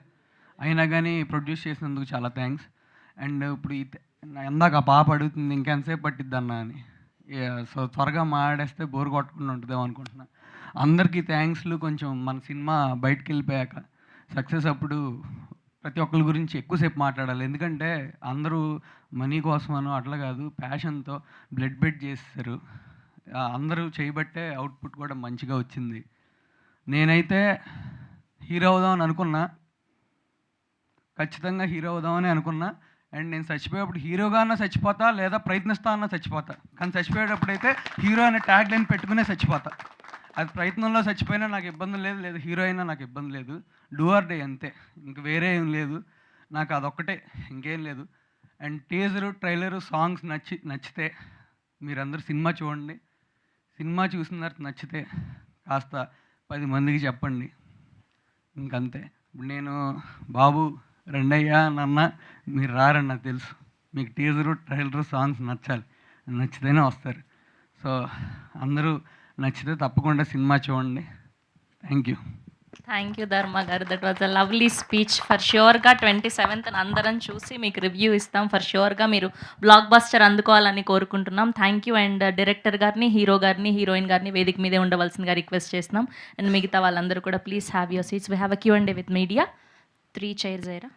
అయినా కానీ ప్రొడ్యూస్ చేసినందుకు చాలా థ్యాంక్స్. అండ్ ఇప్పుడు ఇందాక ఆ పాప అడుగుతుంది ఇంకెంతసేపు పట్టిద్ది అన్న అని. సో త్వరగా మాట్లాడేస్తే బోర్ కొట్టకుండా ఉంటుందేమో అనుకుంటున్నా. అందరికీ థ్యాంక్స్లు. కొంచెం మన సినిమా బయటికి వెళ్ళిపోయాక సక్సెస్ అప్పుడు ప్రతి ఒక్కరి గురించి ఎక్కువసేపు మాట్లాడాలి. ఎందుకంటే అందరూ మనీ కోసమనో అట్లా కాదు, ప్యాషన్తో బ్లడ్ బెడ్ చేస్తారు. అందరూ చేయబట్టే అవుట్పుట్ కూడా మంచిగా వచ్చింది. నేనైతే హీరో అవుదామని అనుకున్నా, ఖచ్చితంగా హీరో అవుదామని అనుకున్నా. అండ్ నేను చచ్చిపోయేప్పుడు హీరోగా అన్నా చచ్చిపోతా, లేదా ప్రయత్నిస్తా అన్నా చచ్చిపోతా. కానీ చచ్చిపోయేటప్పుడు అయితే హీరో అనే ట్యాగ్ లైన్ పెట్టుకునే చచ్చిపోతా. అది ప్రయత్నంలో చచ్చిపోయినా నాకు ఇబ్బంది లేదు, లేదా హీరో అయినా నాకు ఇబ్బంది లేదు. డూ ఆర్ డే అంతే, ఇంక వేరే ఏం లేదు నాకు. అదొక్కటే, ఇంకేం లేదు. అండ్ టీజరు, ట్రైలరు, సాంగ్స్ నచ్చితే మీరందరూ సినిమా చూడండి. సినిమా చూసిన తర్వాత నచ్చితే కాస్త 10 మందికి చెప్పండి. ఇంకంతే. ఇప్పుడు నేను బాబు రెండయ్యా నాన్న మీరు రారని నాకు తెలుసు. మీకు టీజరు, ట్రైలరు, సాంగ్స్ నచ్చాలి. నచ్చితేనే వస్తారు. సో అందరూ నచ్చితే తప్పకుండా సినిమా చూడండి. Thank you Dharma garu. That was a lovely speech. For ష్యూర్గా 27th అందరం చూసి మీకు రివ్యూ ఇస్తాం. ఫర్ ష్యూర్గా మీరు బ్లాక్ బస్టర్ అందుకోవాలని కోరుకుంటున్నాం. Thank you. అండ్ డైరెక్టర్ గారిని, హీరో గారిని, హీరోయిన్ గారిని వేదిక మీదే ఉండవలసిందిగా రిక్వెస్ట్ చేస్తున్నాం. అండ్ మిగతా వాళ్ళందరూ కూడా please have your seats. We have a Q&A with media. 3 chairs అయ్యారా.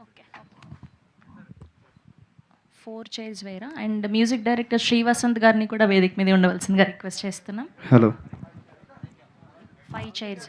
ఓకే, 4 chairs వేరా. అండ్ మ్యూజిక్ డైరెక్టర్ శ్రీవసంత్ గారిని కూడా వేదిక మీద ఉండవలసిందిగా రిక్వెస్ట్ చేస్తున్నాం. హలో. 5 chairs.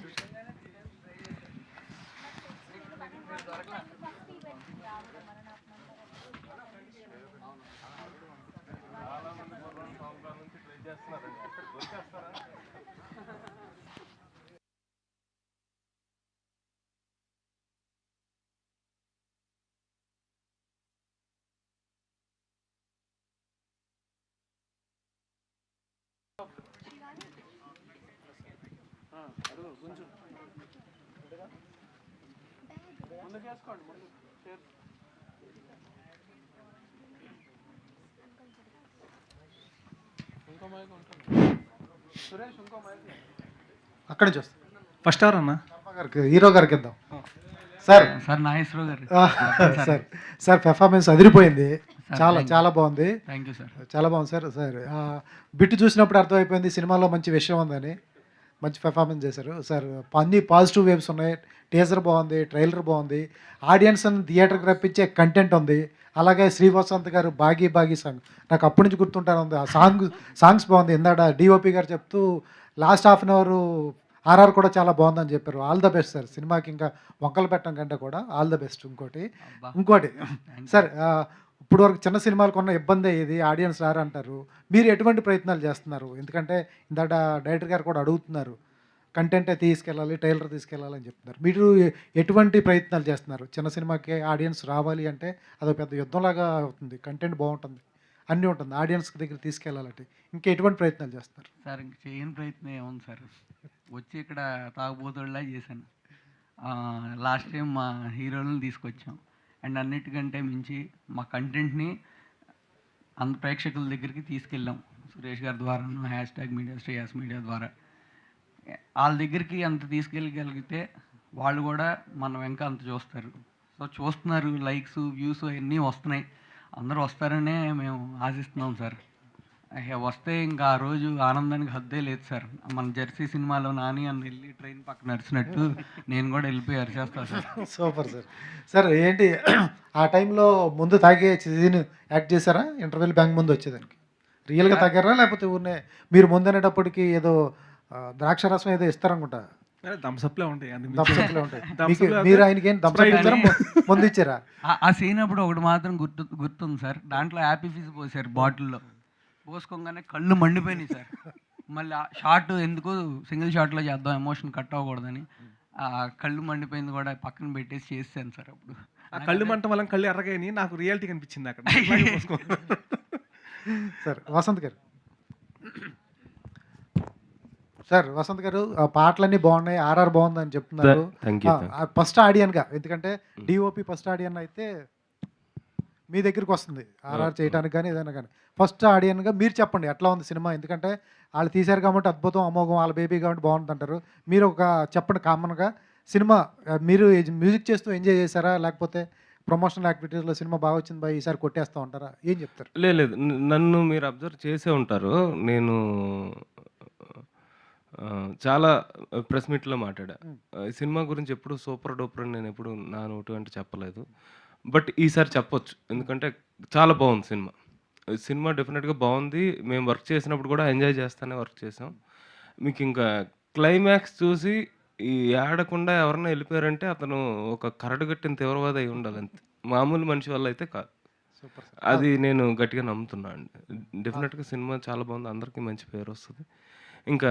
అక్కడి నుంచి వస్తాం ఫస్ట్ అవర్ అన్న గారికి హీరో గారికి ఇద్దాం సార్. సార్ నాగేశ్వరరావు గారు. సార్ సార్ పెర్ఫార్మెన్స్ అదిరిపోయింది, చాలా thank you. చాలా బాగుంది, థ్యాంక్ యూ సార్. చాలా బాగుంది సార్. సార్ బిట్ చూసినప్పుడు అర్థమైపోయింది సినిమాలో మంచి విషయం ఉందని, మంచి పెర్ఫార్మెన్స్ చేశారు సార్. అన్ని పాజిటివ్ వేవ్స్ ఉన్నాయి, టీజర్ బాగుంది, ట్రైలర్ బాగుంది, ఆడియన్స్ థియేటర్కి రప్పించే కంటెంట్ ఉంది. అలాగే శ్రీవసంత్ గారు బాగీ బాగీ సాంగ్ నాకు అప్పటి నుంచి గుర్తుంటాను ఉంది. ఆ సాంగ్స్ బాగుంది. ఇందాక డిఓపి గారు చెప్తూ last half an hour RR కూడా చాలా బాగుందని చెప్పారు. All the best sir. సినిమాకి ఇంకా వంకలు పెట్టడం కంటే కూడా ఆల్ ద బెస్ట్. ఇంకోటి సార్, ఇప్పుడు వరకు చిన్న సినిమాలకు ఉన్న ఇబ్బంది ఇది, ఆడియన్స్ రారంటారు. మీరు ఎటువంటి ప్రయత్నాలు చేస్తున్నారు? ఎందుకంటే ఇందాక డైరెక్టర్ గారు కూడా అడుగుతున్నారు, కంటెంటే తీసుకెళ్ళాలి, ట్రైలర్ తీసుకెళ్ళాలని చెప్తున్నారు. మీరు ఎటువంటి ప్రయత్నాలు చేస్తున్నారు? చిన్న సినిమాకి ఆడియన్స్ రావాలి అంటే అదొక పెద్ద యుద్ధంలాగా అవుతుంది. కంటెంట్ బాగుంటుంది, అన్నీ ఉంటుంది, ఆడియన్స్ దగ్గర తీసుకెళ్ళాలంటే ఇంకా ఎటువంటి ప్రయత్నాలు చేస్తున్నారు? సార్ ఇంక చేయని ప్రయత్నం ఏముంది సార్, వచ్చి ఇక్కడ తాగుబోతుల్లా చేశాను. లాస్ట్ టైం మా హీరోలను తీసుకొచ్చాం. అండ్ అన్నిటికంటే మించి మా కంటెంట్ని అంత ప్రేక్షకుల దగ్గరికి తీసుకెళ్ళాం. సురేష్ గారి ద్వారా, #మీడియా శ్రేయాస్ మీడియా ద్వారా వాళ్ళ దగ్గరికి అంత తీసుకెళ్ళగలిగితే వాళ్ళు కూడా మన వెంక అంత చూస్తారు. సో చూస్తున్నారు, లైక్స్ వ్యూస్ అవన్నీ వస్తున్నాయి. అందరూ వస్తారనే మేము ఆశిస్తున్నాం సార్. వస్తే ఇంకా ఆ రోజు ఆనందానికి హద్దే లేదు సార్. మన జెర్సీ సినిమాలో నాని అని వెళ్ళి ట్రైన్ పక్కన నడిచినట్టు నేను కూడా వెళ్ళిపోయి అరిచేస్తాను సార్. Super sir. సార్ ఏంటి ఆ టైంలో ముందు తాగే సీన్ యాక్ట్ చేశారా? ఇంటర్వెల్ బ్యాంక్ ముందు వచ్చేదానికి రియల్గా తాగారా, లేకపోతే ఊరినే మీరు ముందు అనేటప్పటికి ఏదో ద్రాక్ష రసం ఏదో ఇస్తారనుకుంటా, థమ్స్అప్లే ఉంటాయి, థమ్స్అప్లో ఉంటాయి. మీరు ఆయనకి ఏం థమ్స్అప్ ఇచ్చారా, ముందు ఇచ్చారా? ఆ సీన్ అప్పుడు ఒకటి మాత్రం గుర్తుంది సార్. దాంట్లో హ్యాపీ ఫీజ్ పోసారు బాటిల్లో, పోసుకోగానే కళ్ళు మండిపోయినాయి సార్. మళ్ళీ ఆ షార్ట్ ఎందుకు సింగిల్ షాట్లో చేద్దాం, ఎమోషన్ కట్ అవ్వకూడదని ఆ కళ్ళు మండిపోయింది కూడా పక్కన పెట్టేసి చేసాను సార్. అప్పుడు ఆ కళ్ళు మంట వల్ల కళ్ళు ఎర్రగాయని నాకు రియాలిటీ కనిపించింది అక్కడ. సార్ వసంత్ గారు, సార్ వసంత్ గారు పాటలన్నీ బాగున్నాయి, ఆర్ఆర్ బాగుందని చెప్తున్నారు. ఫస్ట్ ఆడియన్గా, ఎందుకంటే డిఓపి ఫస్ట్ ఆడియన్ అయితే మీ దగ్గరికి వస్తుంది ఆర్ఆర్ చేయడానికి కానీ ఏదైనా కానీ. ఫస్ట్ ఆడియన్గా మీరు చెప్పండి ఎట్లా ఉంది సినిమా, ఎందుకంటే వాళ్ళు తీశారు కాబట్టి అద్భుతం, అమోఘం, వాళ్ళ బేబీ కాబట్టి బాగుంటుంది అంటారు. మీరు ఒక చెప్పండి కామన్గా, సినిమా మీరు మ్యూజిక్ చేస్తూ ఎంజాయ్ చేశారా, లేకపోతే ప్రమోషనల్ యాక్టివిటీస్లో సినిమా బాగా వచ్చింది బాయ్ ఈసారి కొట్టేస్తూ ఉంటారా, ఏం చెప్తారు? లేదు, నన్ను మీరు అబ్జర్వ్ చేసే ఉంటారు. నేను చాలా ప్రెస్ మీట్లో మాట్లాడా. ఈ సినిమా గురించి ఎప్పుడు సూపర్ డూపర్ అని నేను ఎప్పుడు నా నోటి అంటే చెప్పలేదు. బట్ ఈసారి చెప్పొచ్చు, ఎందుకంటే చాలా బాగుంది సినిమా. సినిమా డెఫినెట్గా బాగుంది. మేము వర్క్ చేసినప్పుడు కూడా ఎంజాయ్ చేస్తానే వర్క్ చేసాం. మీకు ఇంకా క్లైమాక్స్ చూసి ఈ ఆడకుండా ఎవరన్నా వెళ్ళిపోయారంటే అతను ఒక కరడుగట్టిన తీవ్రవాద అయి ఉండాలి, అంతే. మామూలు మనిషి వల్ల అయితే కాదు. అది నేను గట్టిగా నమ్ముతున్నాను అండి. డెఫినెట్గా సినిమా చాలా బాగుంది, అందరికీ మంచి పేరు వస్తుంది. ఇంకా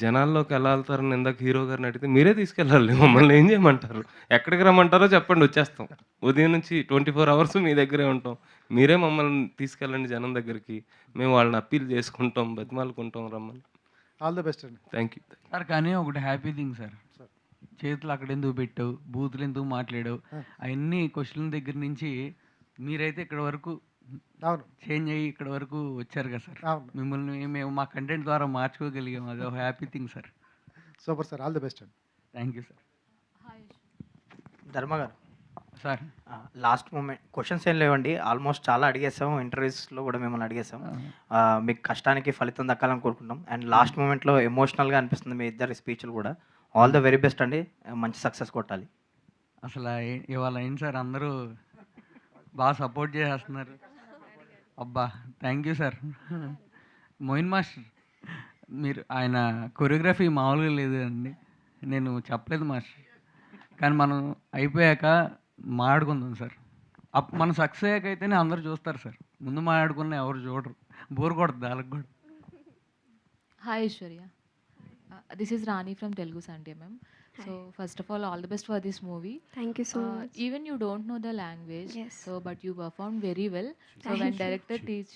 జనాల్లోకి ఎలా వెళ్తారని ఇందాక హీరో గారిని అడిగితే మీరే తీసుకెళ్ళాలి, మమ్మల్ని ఏం చేయమంటారు, ఎక్కడికి రమ్మంటారో చెప్పండి, వచ్చేస్తాం. ఉదయం నుంచి 24 hours మీ దగ్గరే ఉంటాం. మీరే మమ్మల్ని తీసుకెళ్ళండి జనం దగ్గరికి, మేము వాళ్ళని అప్పీల్ చేసుకుంటాం, బతిమాలుకుంటాం, రమ్మని. ఆల్ ద బెస్ట్ అండి. Thank you sir. కానీ ఒకటి హ్యాపీ థింగ్ సార్, చేతులు అక్కడ ఎందుకు పెట్టావు, బూతులు ఎందుకు మాట్లాడావు, అవన్నీ క్వశ్చన్ దగ్గర నుంచి మీరైతే ఇక్కడ వరకు చేంజ్ అయ్యి ఇక్కడ వరకు వచ్చారు కదా సార్. మిమ్మల్ని మేము మా కంటెంట్ ద్వారా మార్చుకోగలిగాం, అది ఒక happy thing sir. Super sir, all the best అండి. Thank you sir. Dharma garu sir, last moment questions ఏం లేవండి, ఆల్మోస్ట్ చాలా అడిగేసాం, ఇంటర్వ్యూస్లో కూడా మిమ్మల్ని అడిగేసాం. మీకు కష్టానికి ఫలితం దక్కాలని కోరుకుంటాం. అండ్ లాస్ట్ మూమెంట్లో ఎమోషనల్గా అనిపిస్తుంది మీ ఇద్దరి స్పీచ్లు కూడా. ఆల్ ద వెరీ బెస్ట్ అండి, మంచి సక్సెస్ కొట్టాలి. అసలు ఇవాళ ఏంటి సార్, అందరూ బాగా సపోర్ట్ చేసేస్తున్నారు. అబ్బా thank you sir. Moin master, మీరు ఆయన కొరియోగ్రఫీ మామూలుగా లేదు అండి, నేను చెప్పలేదు మాస్టర్. కానీ మనం అయిపోయాక మాట్లాడుకుందాం సార్. మనం సక్సెస్ అయ్యాక అయితేనే అందరూ చూస్తారు సార్, ముందు మాట్లాడుకున్న ఎవరు చూడరు, బోర్ కొడుతుంది వాళ్ళకి కూడా. Hi Aishwarya, this is Rani from Telugu Sunday ma'am. So first of all the best for this movie. Thank you so much. Even you don't know the language, Yes. so but you performed very well. So Thank when you. director teach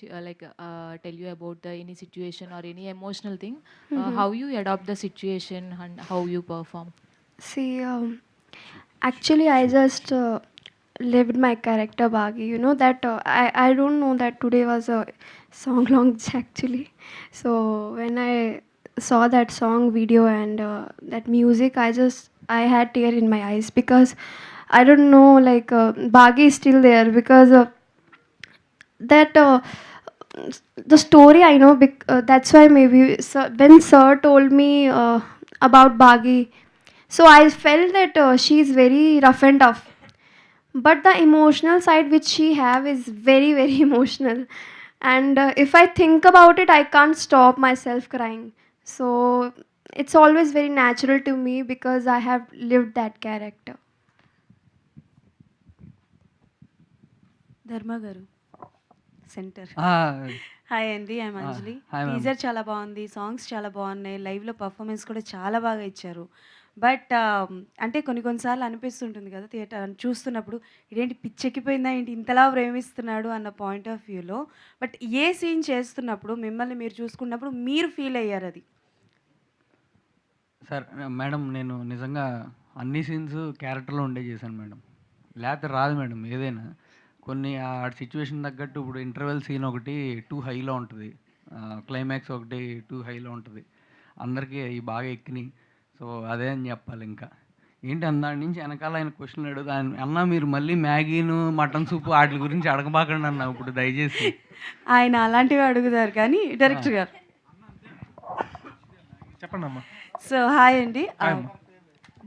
tell you about the any situation or any emotional thing, how you adopt the situation and how you perform? See, actually I just lived my character Bagi. You know that I don't know that today was a song launch actually. So when I saw that song video and that music, I had tear in my eyes because I don't know like Bagi is still there because that the story I know. That's why maybe when Sir told me about Bagi, so I felt that she is very rough and tough, but the emotional side which she have is very very emotional, and if I think about it I can't stop myself crying. So it's always very natural to me because I have lived that character. ధర్మ గారు centre. Ah, hi అండి, I'm ah, Anjali. hi ma'am. Teaser చాలా బాగుంది, songs చాలా బాగున్నాయి, లైవ్లో performance కూడా చాలా బాగా ఇచ్చారు. బట్ అంటే కొన్నిసార్లు అనిపిస్తుంటుంది కదా థియేటర్ చూస్తున్నప్పుడు, ఇదేంటి పిచ్చెక్కిపోయిందా ఏంటి ఇంతలా ప్రేమిస్తున్నాడు అన్న పాయింట్ ఆఫ్ వ్యూలో. బట్ ఏ సీన్ చేస్తున్నప్పుడు మిమ్మల్ని మీరు చూసుకున్నప్పుడు మీరు ఫీల్ అయ్యారు అది? సార్ మేడం నేను నిజంగా అన్ని సీన్స్ క్యారెక్టర్లో ఉండే చేశాను మేడం, లేకపోతే రాదు మేడం ఏదైనా. కొన్ని ఆ సిచ్యువేషన్ తగ్గట్టు ఇప్పుడు ఇంటర్వెల్ సీన్ ఒకటి టూ హైలో ఉంటుంది, క్లైమాక్స్ ఒకటి టూ హైలో ఉంటుంది, అందరికీ అవి బాగా ఎక్కినాయి. సో అదే అని చెప్పాలి. ఇంకా ఏంటి అందాడి నుంచి వెనకాల ఆయన క్వశ్చన్ అడుగుతా అన్న మీరు మళ్ళీ మ్యాగీను మటన్ సూప్ వాటి గురించి అడగబాకండి అన్న ఇప్పుడు దయచేసి. ఆయన అలాంటివి అడుగుతారు కానీ డైరెక్టర్ గారు. చెప్పండి అమ్మా. సో హాయ్ అండి, హాయ్ అమ్మా.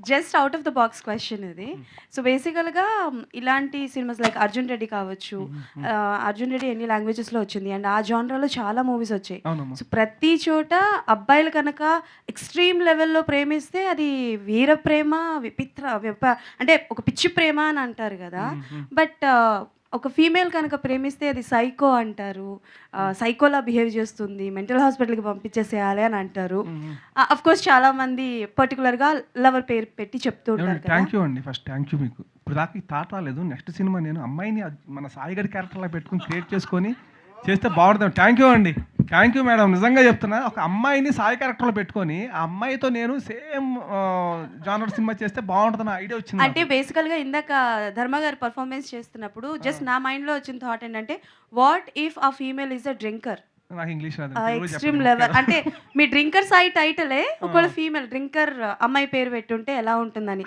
Just out of the box question ఇది. సో బేసికల్గా ఇలాంటి సినిమాస్ లైక్ అర్జున్ రెడ్డి కావచ్చు, అర్జున్ రెడ్డి ఎన్ని లాంగ్వేజెస్లో వచ్చింది అండ్ ఆ జానరాలో చాలా మూవీస్ వచ్చాయి. అవునమ్మా. సో ప్రతి చోట అబ్బాయిలు కనుక ఎక్స్ట్రీమ్ లెవెల్లో ప్రేమిస్తే అది వీర ప్రేమ, అంటే ఒక పిచ్చి ప్రేమ అని అంటారు కదా. బట్ ఒక ఫీమేల్ కనుక ప్రేమిస్తే అది సైకో అంటారు, సైకోలా బిహేవ్ చేస్తుంది, మెంటల్ హాస్పిటల్కి పంపించేసేయాలి అని అంటారు. అఫ్ కోర్స్ చాలా మంది పర్టికులర్గా లవర్ పేరు పెట్టి చెప్తూ ఉంటారు కదా. థ్యాంక్ యూ అండి, ఫస్ట్ థ్యాంక్ యూ మీకు. ఇప్పుడు దాకా ఈ థాట్ రాలేదు. నెక్స్ట్ సినిమా నేను అమ్మాయిని మన సాయి గారి క్యారెక్టర్లా పెట్టుకుని క్రియేట్ చేసుకొని చేస్తే బాగుంటుంది. థ్యాంక్ యూ అండి, థ్యాంక్ యూ మేడం. నిజంగా చెప్తున్నా, ఒక అమ్మాయిని సాయి క్యారెక్టర్లో పెట్టుకొని ఆ అమ్మాయితో నేను సేమ్ జానర్ సినిమా చేస్తే బాగుంటుంది ఐడియా వచ్చింది. అంటే బేసికల్గా ఇందాక ధర్మ గారు పర్ఫార్మెన్స్ చేస్తున్నప్పుడు జస్ట్ నా మైండ్లో వచ్చిన థాట్ ఏంటంటే, వాట్ ఇఫ్ ఆ ఫీమేల్ ఈజ్ అ డ్రింకర్, నాకు ఇంగ్లీష్ ఎక్స్ట్రీమ్ లెవెల్. అంటే మీ డ్రింకర్ సాయి టైటిలే ఒకవేళ ఫీమేల్ డ్రింకర్ అమ్మాయి పేరు పెట్టుంటే ఎలా ఉంటుందని.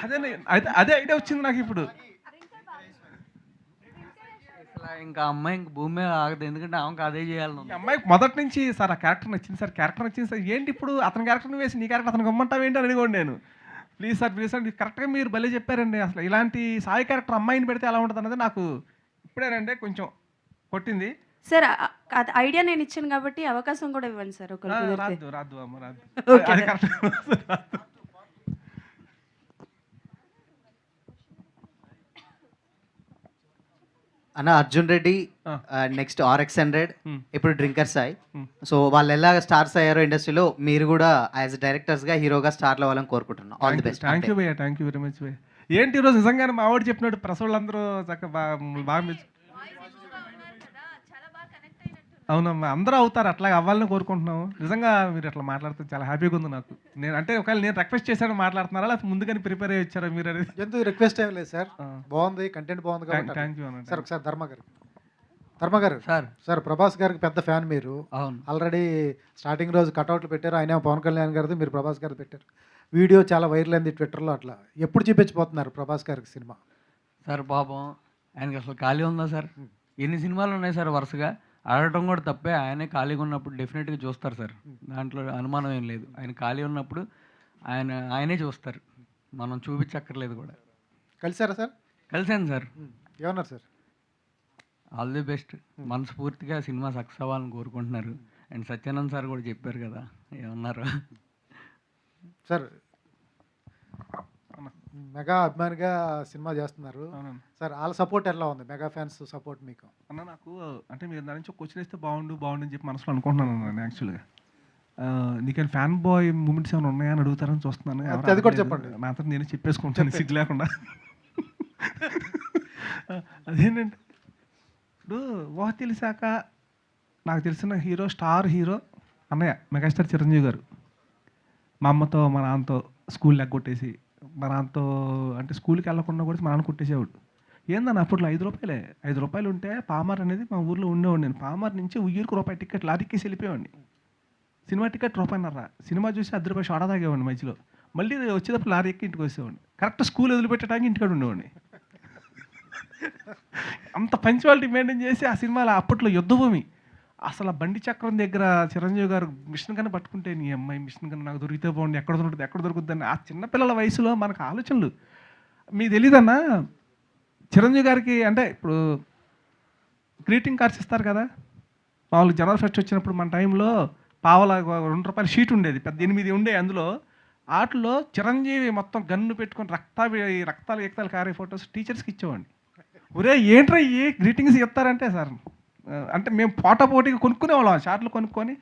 అదే ఐడియా వచ్చింది నాకు ఇప్పుడు. ఇంకా అమ్మాయి ఇంక భూమి మీద ఆగదు, ఎందుకంటే ఆమెకు అదే చేయాలి. అమ్మాయి మొదటి నుంచి సార్ ఆ క్యారెక్టర్ నచ్చింది సార్, క్యారెక్టర్ నచ్చింది సార్. ఏంటి ఇప్పుడు అతని క్యారెక్టర్ని వేసి నీ క్యారెక్టర్ అతను గమ్మంటావు ఏంటి అని అడిగోండి నేను. ప్లీజ్ సార్ కరెక్ట్గా మీరు భలే చెప్పారండి. అసలు ఇలాంటి సాయి క్యారెక్టర్ అమ్మాయిని పెడితే ఎలా ఉంటుంది అన్నది నాకు ఇప్పుడేనండి కొంచెం కొట్టింది. సార్ ఐడియా నేను ఇచ్చాను కాబట్టి అవకాశం కూడా ఇవ్వండి సార్. రాదు రాదు అమ్మ రాదు. అన్న అర్జున్ రెడ్డి నెక్స్ట్ RX100 ఇప్పుడు డ్రింకర్ సాయి. సో వాళ్ళు ఎలా స్టార్స్ అయ్యారో ఇండస్ట్రీలో మీరు కూడా యాజ్ డైరెక్టర్స్గా హీరోగా స్టార్లు అవ్వాలని కోరుకుంటున్నాను. All the best. Thank you భయ్యా, థ్యాంక్ యూ వెరీ మచ్ భయ్య. ఏంటి ఈరోజు నిజంగానే మా వాడు చెప్పినట్టు ప్రెస్ వాళ్ళందరూ చక్కగా బాగా అవునమ్మా, అందరూ అవుతారు, అట్లా అవ్వాలని కోరుకుంటున్నాము. నిజంగా మీరు అట్లా మాట్లాడితే చాలా హ్యాపీగా ఉంది నాకు. నేను అంటే ఒకవేళ నేను రిక్వెస్ట్ చేశాను మాట్లాడుతున్నారా లేకపోతే ముందుగానే ప్రిపేర్ అయ్యి వచ్చారా మీరు అనేది? ఎందుకు రిక్వెస్ట్ ఏం లేదు సార్, బాగుంది, కంటెంట్ బాగుంది కాబట్టి. థ్యాంక్ యూ సార్ ఒకసారి ధర్మ గారు సార్ ప్రభాస్ గారికి పెద్ద ఫ్యాన్ మీరు. అవును, ఆల్రెడీ స్టార్టింగ్ రోజు కట్అవుట్లు పెట్టారు, ఆయన పవన్ కళ్యాణ్ గారిది, మీరు ప్రభాస్ గారిది పెట్టారు. వీడియో చాలా వైరల్ అయింది ట్విట్టర్లో. అట్లా ఎప్పుడు చూపించిపోతున్నారు ప్రభాస్ గారికి సినిమా? సార్ పాపం ఆయనకి అసలు ఖాళీ ఉందా సార్? ఎన్ని సినిమాలు ఉన్నాయి సార్ వరుసగా, ఆడటం కూడా తప్పే. ఆయనే ఖాళీగా ఉన్నప్పుడు డెఫినెట్గా చూస్తారు సార్, దాంట్లో అనుమానం ఏం లేదు. ఆయన ఖాళీ ఉన్నప్పుడు ఆయనే చూస్తారు, మనం చూపించక్కర్లేదు కూడా. కలిసారా సార్? కలిసాను సార్. ఏమన్నారు సార్? ఆల్ ది బెస్ట్, మనస్ఫూర్తిగా సినిమా సక్సెస్ అవ్వాలని కోరుకుంటున్నారు. అండ్ సత్యానంద్ సార్ కూడా చెప్పారు కదా ఏమన్నారు సార్. మెగా అభిమానిగా సినిమా చేస్తున్నారు సార్, వాళ్ళ సపోర్ట్ ఎలా ఉంది? మెగా ఫ్యాన్స్ సపోర్ట్ మీకు? అన్న నాకు అంటే మీరు దాని నుంచి క్వశ్చన్ ఇస్తే బాగుండు అని చెప్పి మనసులో అనుకుంటున్నాను నేను యాక్చువల్గా. నీకేం ఫ్యాన్ బాయ్ మూమెంట్స్ ఏమైనా ఉన్నాయా అని అడుగుతారని చూస్తున్నాను. అది కూడా చెప్పండి. నా అంతా నేను చెప్పేసుకుంటాను సిగ్గు లేకుండా. అదేంటంటే ఇప్పుడు ఊహ తెలిసాక నాకు తెలిసిన స్టార్ హీరో అన్నయ్య మెగాస్టార్ చిరంజీవి గారు. మా అమ్మతో మా నాన్నతో స్కూల్ ఎగ్గొట్టేసి, మా నాన్నతో అంటే స్కూల్కి వెళ్ళకుండా కూడా మా నాన్న కొట్టేసేవాడు. ఏందన్న అప్పట్లో 5 రూపాయలే. 5 రూపాయలు ఉంటే పామార్ అనేది మా ఊర్లో ఉండేవాడిని నేను. పామార్ నుంచి ఉయ్యూరుకు రూపాయి టికెట్ లారీకేసి వెళ్ళిపోయేవాడిని. సినిమా టికెట్ రూపాయన్నర. సినిమా చూసి ₹10 సోడా తాగేవాడిని మధ్యలో. మళ్ళీ వచ్చేటప్పుడు లారీ ఎక్కి ఇంటికి వచ్చేవాడిని. కరెక్ట్ స్కూల్ వదిలిపెట్టడానికి ఇంటికాడ ఉండేవాడిని. అంత పంక్చువాలిటీ మెయింటైన్ చేసి ఆ సినిమాలో అప్పట్లో యుద్ధభూమి. అసలు ఆ బండి చక్రం దగ్గర చిరంజీవి గారు మిషన్ గన్ పట్టుకుంటే, నీ అమ్మాయి మిషన్ గన్ నాకు దొరికితే బాగుంది, ఎక్కడ దొరుకుతుందని ఆ చిన్నపిల్లల వయసులో మనకు ఆలోచనలు. మీకు తెలీదన్నా చిరంజీవి గారికి అంటే ఇప్పుడు గ్రీటింగ్ కార్డ్స్ ఇస్తారు కదా, మామూలుగా జనవరి ఫస్ట్ వచ్చినప్పుడు మన టైంలో పావలా ₹2 షీట్ ఉండేది, పెద్ద 8 ఉండే. అందులో వాటిలో చిరంజీవి మొత్తం గన్ను పెట్టుకొని రక్తాలు కారే ఫొటోస్ టీచర్స్కి ఇచ్చేవాడిని. ఒరే ఏంట్రా ఏ గ్రీటింగ్స్ ఇస్తారంటే సార్ అంటే మేము పోటాపోటీగా కొనుక్కునేవాళ్ళం, షార్ట్లు కొనుక్కొని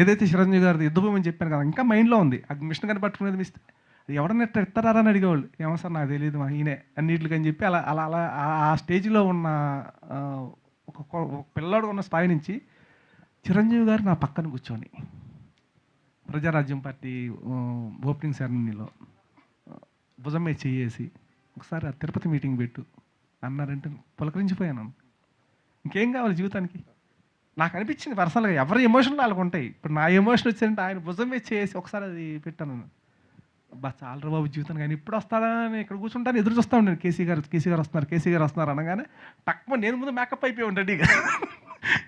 ఏదైతే చిరంజీవి గారి యుద్ధభూమి అని చెప్పాను కదా, ఇంకా మైండ్లో ఉంది. ఆ మిషన్ గన్ పట్టుకునేది మిస్తే ఎవడన్నా ఇస్తారా అని అడిగేవాళ్ళు. ఏమో సార్ నాకు తెలియదు మా ఈయనే అన్నిటికి అని చెప్పి అలా అలా అలా ఆ స్టేజ్లో ఉన్న ఒక పిల్లాడు ఉన్న స్థాయి నుంచి చిరంజీవి గారు నా పక్కన కూర్చొని ప్రజారాజ్యం పార్టీ ఓపెనింగ్ సెరమనీలో భుజం మీద చేసి ఒకసారి ఆ తిరుపతి మీటింగ్ పెట్టు అన్నారంటే పులకరించిపోయాను. ఇంకేం కావాలి జీవితానికి? నాకు అనిపించింది పర్సనల్గా, ఎవరి ఎమోషన్లు వాళ్ళకు ఉంటాయి. ఇప్పుడు నా ఎమోషన్ వచ్చిందంటే ఆయన భుజం మీద చేసి ఒకసారి అది పెట్టాను. బా చాలరా బాబు జీవితానికి, ఆయన ఇప్పుడు వస్తాడా అని ఇక్కడ కూర్చుంటాను, ఎదురు చూస్తూ ఉన్నాను. కేసీ గారు వస్తున్నారు అనగానే తక్కువ నేను ముందు మేకప్ అయిపోయి ఉంటాడు ఇక.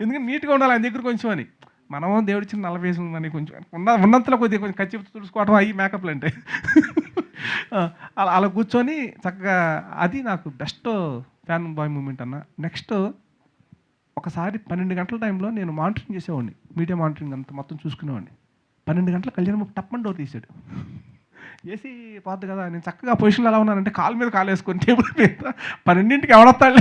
ఎందుకంటే నీట్గా ఉండాలి ఆయన దగ్గర కొంచెం అని. మనం దేవుడి చిన్న 40 వయసు ఉందని కొంచెం ఉన్నంతలో కొద్దిగా కొంచెం ఖర్చు తుడుచుకోవడం అయ్యి మేకప్లు అంటే అలా కూర్చొని చక్కగా అది నాకు బెస్ట్ ఫ్యాన్ బాయ్ మూమెంట్ అన్న. నెక్స్ట్ ఒకసారి 12 గంటల టైంలో నేను మానిటరింగ్ చేసేవాడిని, మీడియా మానిటరింగ్ అంతా మొత్తం చూసుకునేవాడిని. 12 గంటల కళ్యాణ్ బాబు టప్పని డోర్ తీసాడు. ఏసీ పోద్ది కదా, నేను చక్కగా పొజిషన్లో ఎలా ఉన్నానంటే కాలు మీద కాలు వేసుకొని టేబుల్ మీద 12ంటికి ఎవడొస్తాడు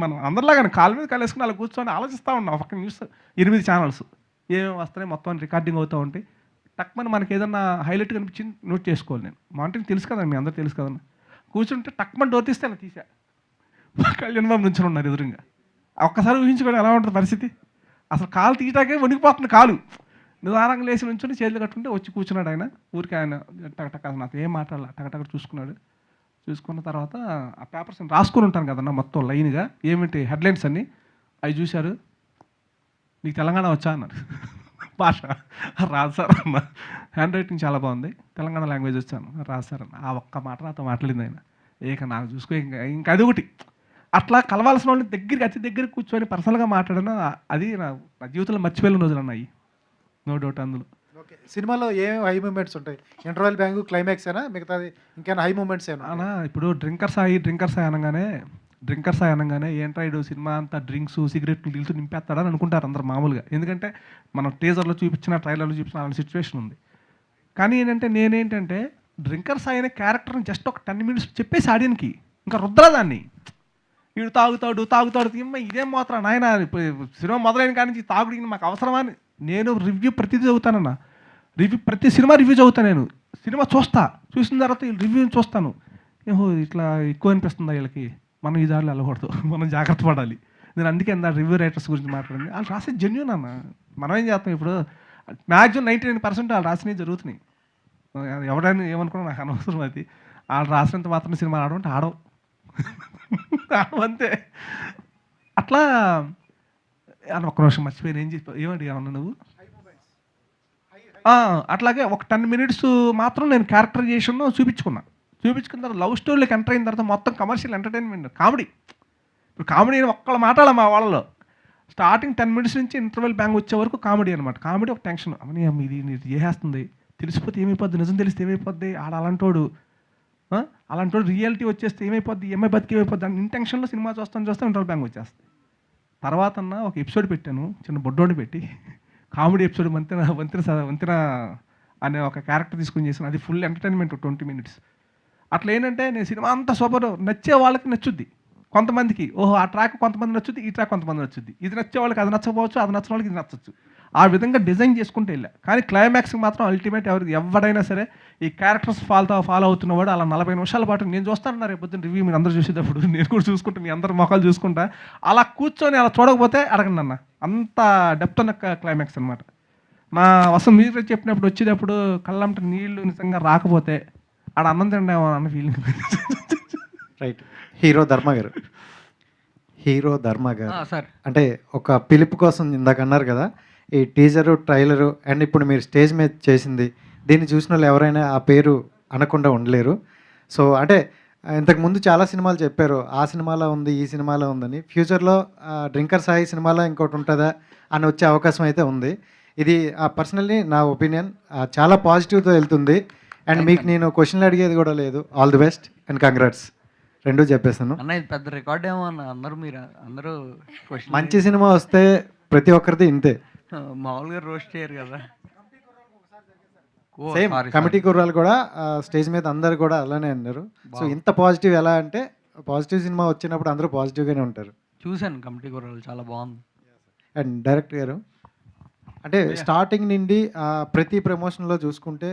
మనం అందరిలాగానే కాలు మీద కాలు వేసుకుని అలా కూర్చొని ఆలోచిస్తూ ఉన్నాం. ఒక న్యూస్ 8 ఛానల్స్ ఏమేమి వస్తున్నాయి మొత్తం రికార్డింగ్ అవుతూ ఉంటాయి. టక్మని మనకి ఏదన్నా హైలైట్ కనిపించింది నోట్ చేసుకోవాలి. నేను మానిటరింగ్ తెలుసు కదా, మీ అందరూ తెలుసు కదన్న. కూర్చుంటే టక్మని డోర్ తీస్తే అలా తీసా, కళ్యాణ్ బాబు నుంచి ఉన్నారు ఎదురుగా. ఒక్కసారి ఊహించుకోండి ఎలా ఉంటుంది పరిస్థితి. అసలు కాలు తీయటాకే వణికిపోతుంది కాలు. నిదానంగా లేచి నుంచుని చేతులు కట్టుకుంటే వచ్చి కూర్చున్నాడు ఆయన. ఊరికి ఆయన టకటక నాతో ఏం మాట్లాడాలి టకటక చూసుకున్నాడు. చూసుకున్న తర్వాత ఆ పేపర్స్ రాసుకొని ఉంటాను కదన్నా మొత్తం లైన్గా ఏమిటి హెడ్లైన్స్ అన్నీ అవి చూశారు. నీకు తెలంగాణ వచ్చా అన్నారు. భాష రాదు సార్ అన్న. హ్యాండ్ రైటింగ్ చాలా బాగుంది, తెలంగాణ లాంగ్వేజ్ వచ్చాను. రాదు సార్ అన్న. ఆ ఒక్క మాట నాతో మాట్లాడింది ఆయన. నాకు చూసుకో ఇంకా అది ఒకటి. అట్లా కలవాల్సిన వాళ్ళని అతి దగ్గర కూర్చొని పర్సనల్గా మాట్లాడినా అది నా జీవితంలో మర్చిపోయిన రోజులు అన్నాయి, నో డౌట్ అందులో. ఓకే, సినిమాలో ఏమేమి హై మూమెంట్స్ ఉంటాయి? ఇంటర్వెల్ బ్యాంక్ క్లైమాక్స్ అయినా మిగతాది ఇంకేమైనా హై మూమెంట్స్ అయినా? అన్నా ఇప్పుడు డ్రింకర్స్ అనగానే ఏంట్రాయిడు సినిమా అంతా డ్రింక్స్ సిగరెట్లు నీళ్ళతో నింపేస్తాడని అనుకుంటారు అందరు మామూలుగా. ఎందుకంటే మనం టీజర్లో చూపించిన ట్రైలర్లో చూపించిన అలాంటి సిచ్యువేషన్ ఉంది. కానీ నేనేంటంటే డ్రింకర్స్ అయిన క్యారెక్టర్ని జస్ట్ ఒక 10 minutes చెప్పేసి ఆడియన్కి ఇంకా రుద్రదాన్ని. వీడు తాగుతాడు ఇదేం మాత్రం నాయన సినిమా మొదలైన కానీ నుంచి తాగుడికి మాకు అవసరమా అని నేను రివ్యూ ప్రతిదీ చదువుతానన్నా. ప్రతి సినిమా రివ్యూ చదువుతాను నేను. సినిమా చూసిన తర్వాత రివ్యూని చూస్తాను. ఏమో ఇట్లా ఎక్కువ అనిపిస్తుందా వీళ్ళకి, మనం ఈ దారిలో వెళ్ళకూడదు, మనం జాగ్రత్త పడాలి. నేను అందుకే రివ్యూ రైటర్స్ గురించి మాట్లాడింది. వాళ్ళు రాసేది జెన్యూన్ అన్న. మనం ఏం చేస్తాం ఇప్పుడు మ్యాక్సిమం 99% వాళ్ళు రాసినవి జరుగుతున్నాయి. ఎవరైనా ఏమనుకున్నా నాకు అనవసరం. అది వాళ్ళు రాసినంత మాత్రం సినిమా ఆడమంటే ఆడవంతే. అట్లా ఒక్క నిమిషం మర్చిపోయిన ఏమంటే ఏమన్నా నువ్వు అట్లాగే ఒక 10 minutes మాత్రం నేను క్యారెక్టరైజేషన్ చూపించుకున్న తర్వాత లవ్ స్టోరీలోకి ఎంటర్ అయిన తర్వాత మొత్తం కమర్షియల్ ఎంటర్టైన్మెంట్ కామెడీ. ఇప్పుడు కామెడీ ఒక్కళ్ళ మాట్లాడాలి మా వాళ్ళలో. స్టార్టింగ్ 10 minutes నుంచి ఇంటర్వెల్ బ్యాంగ్ వచ్చే వరకు కామెడీ అనమాట. కామెడీ ఒక టెన్షన్, అవన్నీ ఇది చేసేస్తుంది, తెలిసిపోతే ఏమైపోద్ది, నిజం తెలిస్తే ఏమైపోద్ది, అలాంటోడు రియాలిటీ వచ్చేస్తే ఏమైపోద్ది, బతికి ఏమైపోద్ది అని ఇంటెన్షన్లో సినిమా చూస్తాను ఇంటర్వెల్ బ్యాంగ్ వచ్చేస్తుంది. తర్వాత ఒక ఎపిసోడ్ పెట్టాను, చిన్న బొడ్డోని పెట్టి కామెడీ ఎపిసోడ్ వంతెన అనే ఒక క్యారెక్టర్ తీసుకుని చేశాను. అది ఫుల్ ఎంటర్టైన్మెంట్ 20 minutes. అట్లా ఏంటంటే నేను సినిమా అంతా సూపర్, నచ్చే వాళ్ళకి నచ్చుద్ది కొంతమందికి. ఓహో ఆ ట్రాక్ కొంతమంది నచ్చుద్ది, ఈ ట్రాక్ కొంతమంది నచ్చుద్ది. ఇది నచ్చే వాళ్ళకి అది నచ్చకపోవచ్చు, అది నచ్చిన వాళ్ళకి ఇది నచ్చచ్చు. ఆ విధంగా డిజైన్ చేసుకుంటూ వెళ్ళా. కానీ క్లైమాక్స్కి మాత్రం అల్టిమేట్ ఎవరైనా సరే ఈ క్యారెక్టర్స్ ఫాలో అవుతున్నవాడు అలా 40 నిమిషాల పాటు నేను చూస్తాను. రేపు పొద్దున్న రివ్యూ మీరు అందరూ చూసేటప్పుడు నేను కూడా చూసుకుంటా, మీ అందరు మొఖాలు చూసుకుంటా. అలా కూర్చొని అలా చూడకపోతే అడగండి అన్న. అంత డెప్త్ ఉన్న క్లైమాక్స్ అనమాట. నా మీరు చెప్పినప్పుడు వచ్చేటప్పుడు కళ్ళంట నీళ్లు నిజంగా రాకపోతే ఆడ అన్నం తిండేమో అన్న ఫీలింగ్. రైట్. హీరో ధర్మ గారు. హీరో ధర్మ గారు. సార్ అంటే ఒక పిలుపు కోసం ఇందాక అన్నారు కదా! ఈ టీజరు, ట్రైలరు అండ్ ఇప్పుడు మీరు స్టేజ్ మీద చేసింది, దీన్ని చూసినోళ్ళు ఎవరైనా ఆ పేరు అనకుండా ఉండలేరు. సో, అంటే ఇంతకుముందు చాలా సినిమాలు చెప్పారు. ఆ సినిమాలో ఉంది, ఈ సినిమాలో ఉందని. ఫ్యూచర్‌లో 'డ్రింకర్ సాయి' సినిమాలో ఇంకోటి ఉంటదా అని వచ్చే అవకాశం అయితే ఉంది. ఇది పర్సనల్లీ నా ఒపీనియన్ చాలా పాజిటివ్‌తో వెళ్తుంది. అండ్ మీకు నేను క్వెషన్‌లు అడిగేది కూడా లేదు. All the best and congrats. 2 చెప్పేసాను. అన్న ఇది పెద్ద రికార్డ్ ఏమో అన్న, అందరూ క్వశ్చన్ మంచి సినిమా వస్తే ప్రతి ఒక్కరిది ఇంతే. మామూలుగా రోస్ట్ చేయరు కదా. సేమ్ కమిటీ కుర్రాలు కూడా స్టేజ్ మీద అందరు కూడా అలానే అన్నారు. సో ఇంత పాజిటివ్ ఎలా అంటే పాజిటివ్ సినిమా వచ్చినప్పుడు అందరూ పాజిటివ్గానే ఉంటారు. చూశాను కమిటీ కుర్రాళ్ళు, చాలా బాగుంది. అండ్ డైరెక్టర్ గారు అంటే స్టార్టింగ్ నుండి ప్రతి ప్రమోషన్లో చూసుకుంటే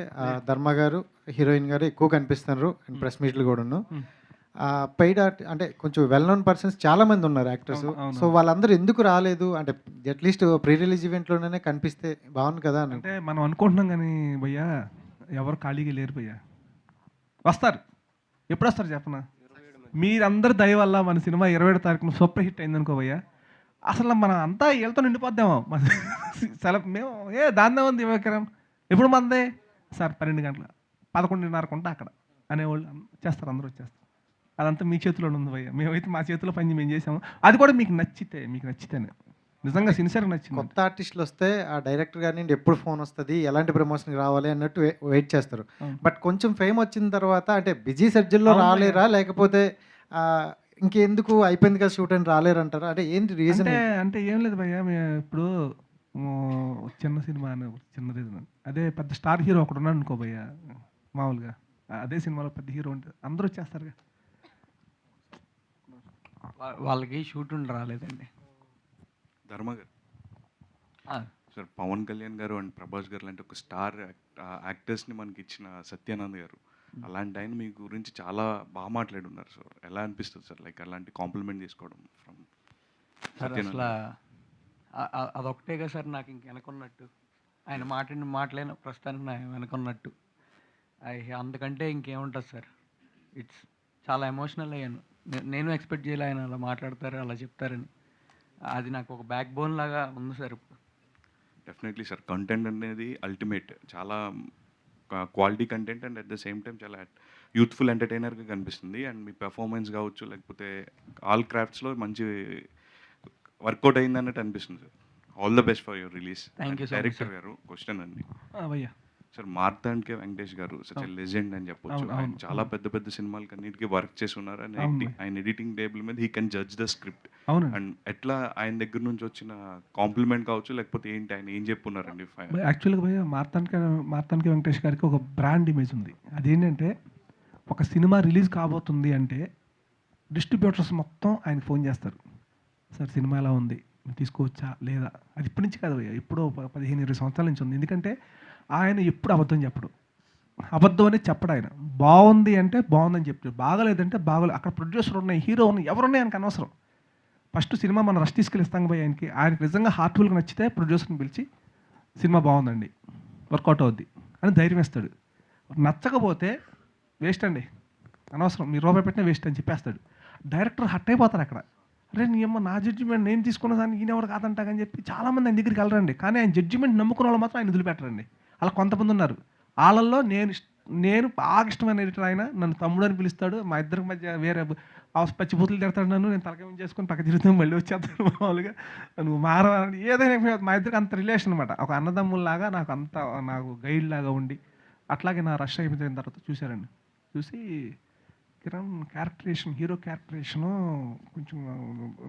ధర్మ గారు, హీరోయిన్ గారు ఎక్కువ కనిపిస్తున్నారు. అండ్ ప్రెస్ మీట్లు కూడాను. పెయిడ్ ఆర్ట్ అంటే కొంచెం వెల్ నోన్ పర్సన్స్ చాలామంది ఉన్నారు యాక్టర్స్. సో వాళ్ళందరూ ఎందుకు రాలేదు అంటే అట్లీస్ట్ ప్రీ రిలీజ్ ఈవెంట్లోనే కనిపిస్తే బాగుంది కదా అని. అంటే మనం అనుకుంటున్నాం కానీ భయ్యా ఎవరు ఖాళీగా లేరు భయ్యా. వస్తారు. ఎప్పుడు వస్తారు చెప్పనా? మీరందరి దయ వల్ల మన సినిమా 27వ తారీఖున సూపర్ హిట్ అయిందనుకో భయ్యా, అసలు మనం అంతా వీళ్ళతో నిండిపోద్దామో. మేము దాన్నే ఉంది వివేకరం ఎప్పుడు మందే సార్ 12 గంటల 11:30 కొంటా అక్కడ అనేవాళ్ళు చేస్తారు, అందరూ వచ్చేస్తారు. అదంతా మీ చేతిలో ఉంది భయ్య. మేమైతే మా చేతిలో పని మేము చేసాము. అది కూడా మీకు నచ్చితేనే నిజంగా సిన్సియర్గా నచ్చింది. కొత్త ఆర్టిస్టులు వస్తే ఆ డైరెక్టర్ గారి నుండి ఎప్పుడు ఫోన్ వస్తుంది, ఎలాంటి ప్రమోషన్కి రావాలి అన్నట్టు వెయిట్ చేస్తారు. బట్ కొంచెం ఫేమ్ వచ్చిన తర్వాత అంటే బిజీ షెడ్యూల్లో రాలేరా, లేకపోతే ఇంకెందుకు అయిపోయింది కదా షూట్ అని రాలేరంటారా? అంటే ఏంటి రీజన్? అంటే ఏం లేదు భయ్య, ఇప్పుడు చిన్న సినిమా అని చిన్న రీజన్. అదే పెద్ద స్టార్ హీరో ఒకడు ఉన్నాడు అనుకో భయ్య, మామూలుగా అదే సినిమాలో పెద్ద హీరో ఉంటే అందరూ వచ్చేస్తారు. వాళ్ళకి షూట్ ఉండి రాలేదండి. ధర్మ గారు సార్, పవన్ కళ్యాణ్ గారు అండ్ ప్రభాస్ గారు లాంటి ఒక స్టార్ యాక్టర్స్ని మనకి ఇచ్చిన సత్యానంద్ గారు, అలాంటి ఆయన మీ గురించి చాలా బాగా మాట్లాడున్నారు సార్. ఎలా అనిపిస్తుంది సార్ లైక్ అలాంటి కాంప్లిమెంట్ తీసుకోవడం ఫ్రమ్ సార్? అసలు అదొకటే కదా సార్ నాకు ఇంక వెనకున్నట్టు. ఆయన మాట్లాడిన ప్రస్తుతానికి నా వెనకున్నట్టు. అందుకంటే ఇంకేముంటుంది సార్. ఇట్స్ చాలా ఎమోషనల్ అయ్యాను. నేను ఎక్స్పెక్ట్ చేయలే ఆయన అలా మాట్లాడతారు, అలా చెప్తారని. అది నాకు ఒక బ్యాక్ బోన్ లాగా ఉంది సార్ ఇప్పుడు. డెఫినెట్లీ సార్, కంటెంట్ అనేది అల్టిమేట్. చాలా quality content and at the same time చాలా యూత్ఫుల్ ఎంటర్టైనర్గా కనిపిస్తుంది. అండ్ మీ పెర్ఫార్మెన్స్ కావచ్చు, లేకపోతే ఆల్ క్రాఫ్ట్స్లో మంచి వర్కౌట్ అయింది అన్నట్టు అనిపిస్తుంది sir. All the best for your release. Thank you director గారు, క్వశ్చన్ అండి భయ్యా. సార్, మార్తాండ్కే వెంకటేష్ గారు సచ్ ఎ లెజెండ్ అని చెప్పొచ్చు. ఆయన చాలా పెద్ద పెద్ద సినిమాలకి అన్నిటికీ వర్క్ చేసి ఉన్నారు. ఆయన ఎడిటింగ్ టేబుల్ మీద he can judge the script. And ఎట్లా ఆయన దగ్గర నుంచి వచ్చిన కాంప్లిమెంట్ కావచ్చు, లేకపోతే ఏంటి ఆయన ఏం చెప్పున్నారండి? యాక్చువల్గా భయ్య మార్తాండ్కే వెంకటేష్ గారికి ఒక బ్రాండ్ ఇమేజ్ ఉంది. అదేంటంటే ఒక సినిమా రిలీజ్ కాబోతుంది అంటే డిస్ట్రిబ్యూటర్స్ మొత్తం ఆయనకు ఫోన్ చేస్తారు. సార్ సినిమా ఎలా ఉంది, తీసుకోవచ్చా లేదా? అది ఇప్పటి నుంచి కాదు భయ్య, ఎప్పుడో 15-20 సంవత్సరాల నుంచి ఉంది. ఎందుకంటే ఆయన ఎప్పుడు అబద్ధం చెప్పడు. అబద్ధం అనేది చెప్పడు ఆయన. బాగుంది అంటే బాగుందని చెప్తాడు, బాగలేదంటే బాగోలేదు. అక్కడ ప్రొడ్యూసర్ ఉన్నాయి, హీరో ఉన్నాయి, ఎవరున్నాయి ఆయనకు అనవసరం. ఫస్ట్ సినిమా మనం రష్ తీసుకెళ్ళిస్తాం పోయి ఆయనకి నిజంగా హార్ట్ఫుల్గా నచ్చితే ప్రొడ్యూసర్ని పిలిచి సినిమా బాగుందండి, వర్కౌట్ అవుద్ది అని ధైర్యం ఇస్తాడు. నచ్చకపోతే వేస్ట్ అండి, అనవసరం, మీరు రూపాయి పెట్టినా వేస్ట్ అని చెప్పేస్తాడు. డైరెక్టర్ హట్ అయిపోతారు అక్కడ. అరే నీ అమ్మ, నా జడ్జిమెంట్ నేను తీసుకున్న దాన్ని ఈయన ఎవరు కాదంటాగని చెప్పి చాలామంది ఆయన దగ్గరికి వెళ్ళరండి. కానీ ఆయన జడ్జిమెంట్ నమ్ముకున్న వాళ్ళు మాత్రం ఆయన వదిలిపెట్టరండి. అలా కొంతమంది ఉన్నారు. వాళ్ళల్లో నేను బాగా ఇష్టమైన ఎడిటర్ ఆయన. నన్ను తమ్ముడు అని పిలుస్తాడు. మా ఇద్దరికి మధ్య వేరే పచ్చిబూతులు తిడతాడు నన్ను. నేను తలకాయ చేసుకొని పక్క తిరుగుతాను, మళ్ళీ వచ్చేస్తాను. మామూలుగా నువ్వు మారవాలని ఏదైనా మా ఇద్దరికి అంత రిలేషన్ అనమాట. ఒక అన్నదమ్ముల్లాగా నాకు గైడ్ లాగా ఉండి, అట్లాగే నా రష్ అయిపోయిన తర్వాత చూశారండి. చూసి కిరణ్ క్యారెక్టరేషన్, హీరో క్యారెక్టరేషను